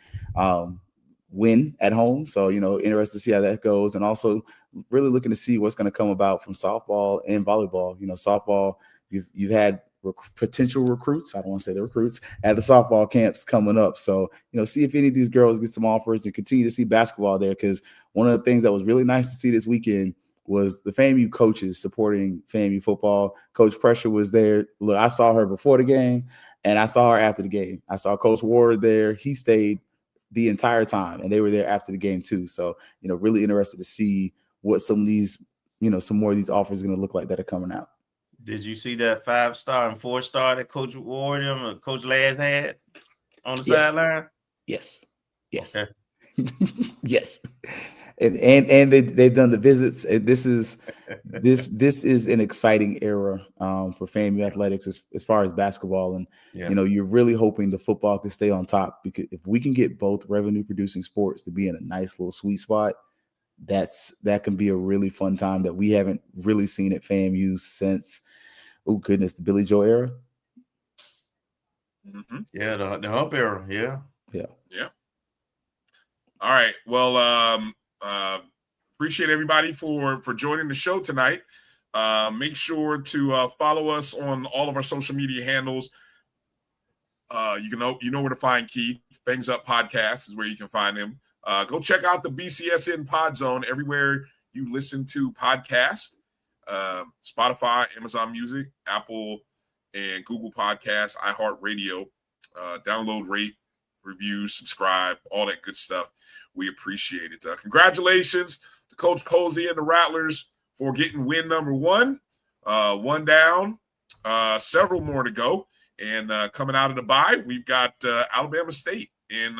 [SPEAKER 3] win at home. So, interested to see how that goes. And also really looking to see what's going to come about from softball and volleyball. Softball, you've had potential recruits. I don't want to say the recruits at the softball camps coming up. So, see if any of these girls get some offers and continue to see basketball there. Because one of the things that was really nice to see this weekend was the FAMU coaches supporting FAMU football. Coach Pressure was there. Look, I saw her before the game, and I saw her after the game. I saw Coach Ward there. He stayed the entire time, and they were there after the game too. So, really interested to see what some of these, some more of these offers are going to look like that are coming out.
[SPEAKER 2] Did you see that 5-star and 4-star that Coach Ward and Coach Lass had on the sideline?
[SPEAKER 3] Yes.
[SPEAKER 2] Okay.
[SPEAKER 3] Yes. And they've done the visits. This is an exciting era for FAMU athletics as far as basketball, and you're really hoping the football can stay on top, because if we can get both revenue producing sports to be in a nice little sweet spot, that can be a really fun time that we haven't really seen at FAMU since the Billy Joe era.
[SPEAKER 1] Mm-hmm.
[SPEAKER 2] Yeah, the hump era. Yeah.
[SPEAKER 1] All right. Well, appreciate everybody for joining the show tonight. Make sure to follow us on all of our social media handles. You know where to find Keith. Fangs Up Podcast is where you can find him. Go check out the BCSN Pod Zone everywhere you listen to podcasts. Spotify, Amazon Music, Apple and Google Podcasts, iHeartRadio. Download, rate, review, subscribe, all that good stuff. We appreciate it. Congratulations to Coach Cozy and the Rattlers for getting win number 1. 1 down, several more to go. And coming out of the bye, we've got Alabama State in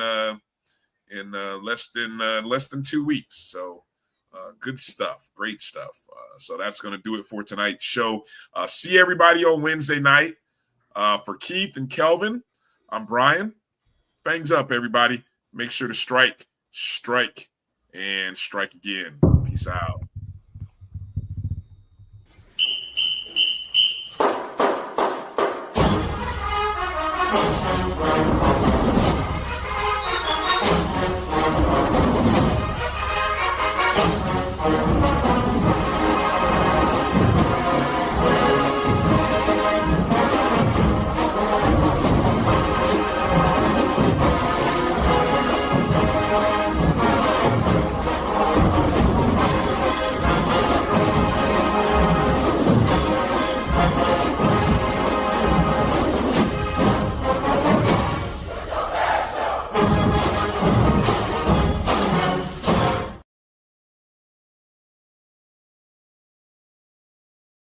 [SPEAKER 1] less than 2 weeks. So good stuff, great stuff. So that's going to do it for tonight's show. See everybody on Wednesday night. For Keith and Kelvin, I'm Bryan. Fangs up, everybody. Make sure to strike, and strike again. Peace out.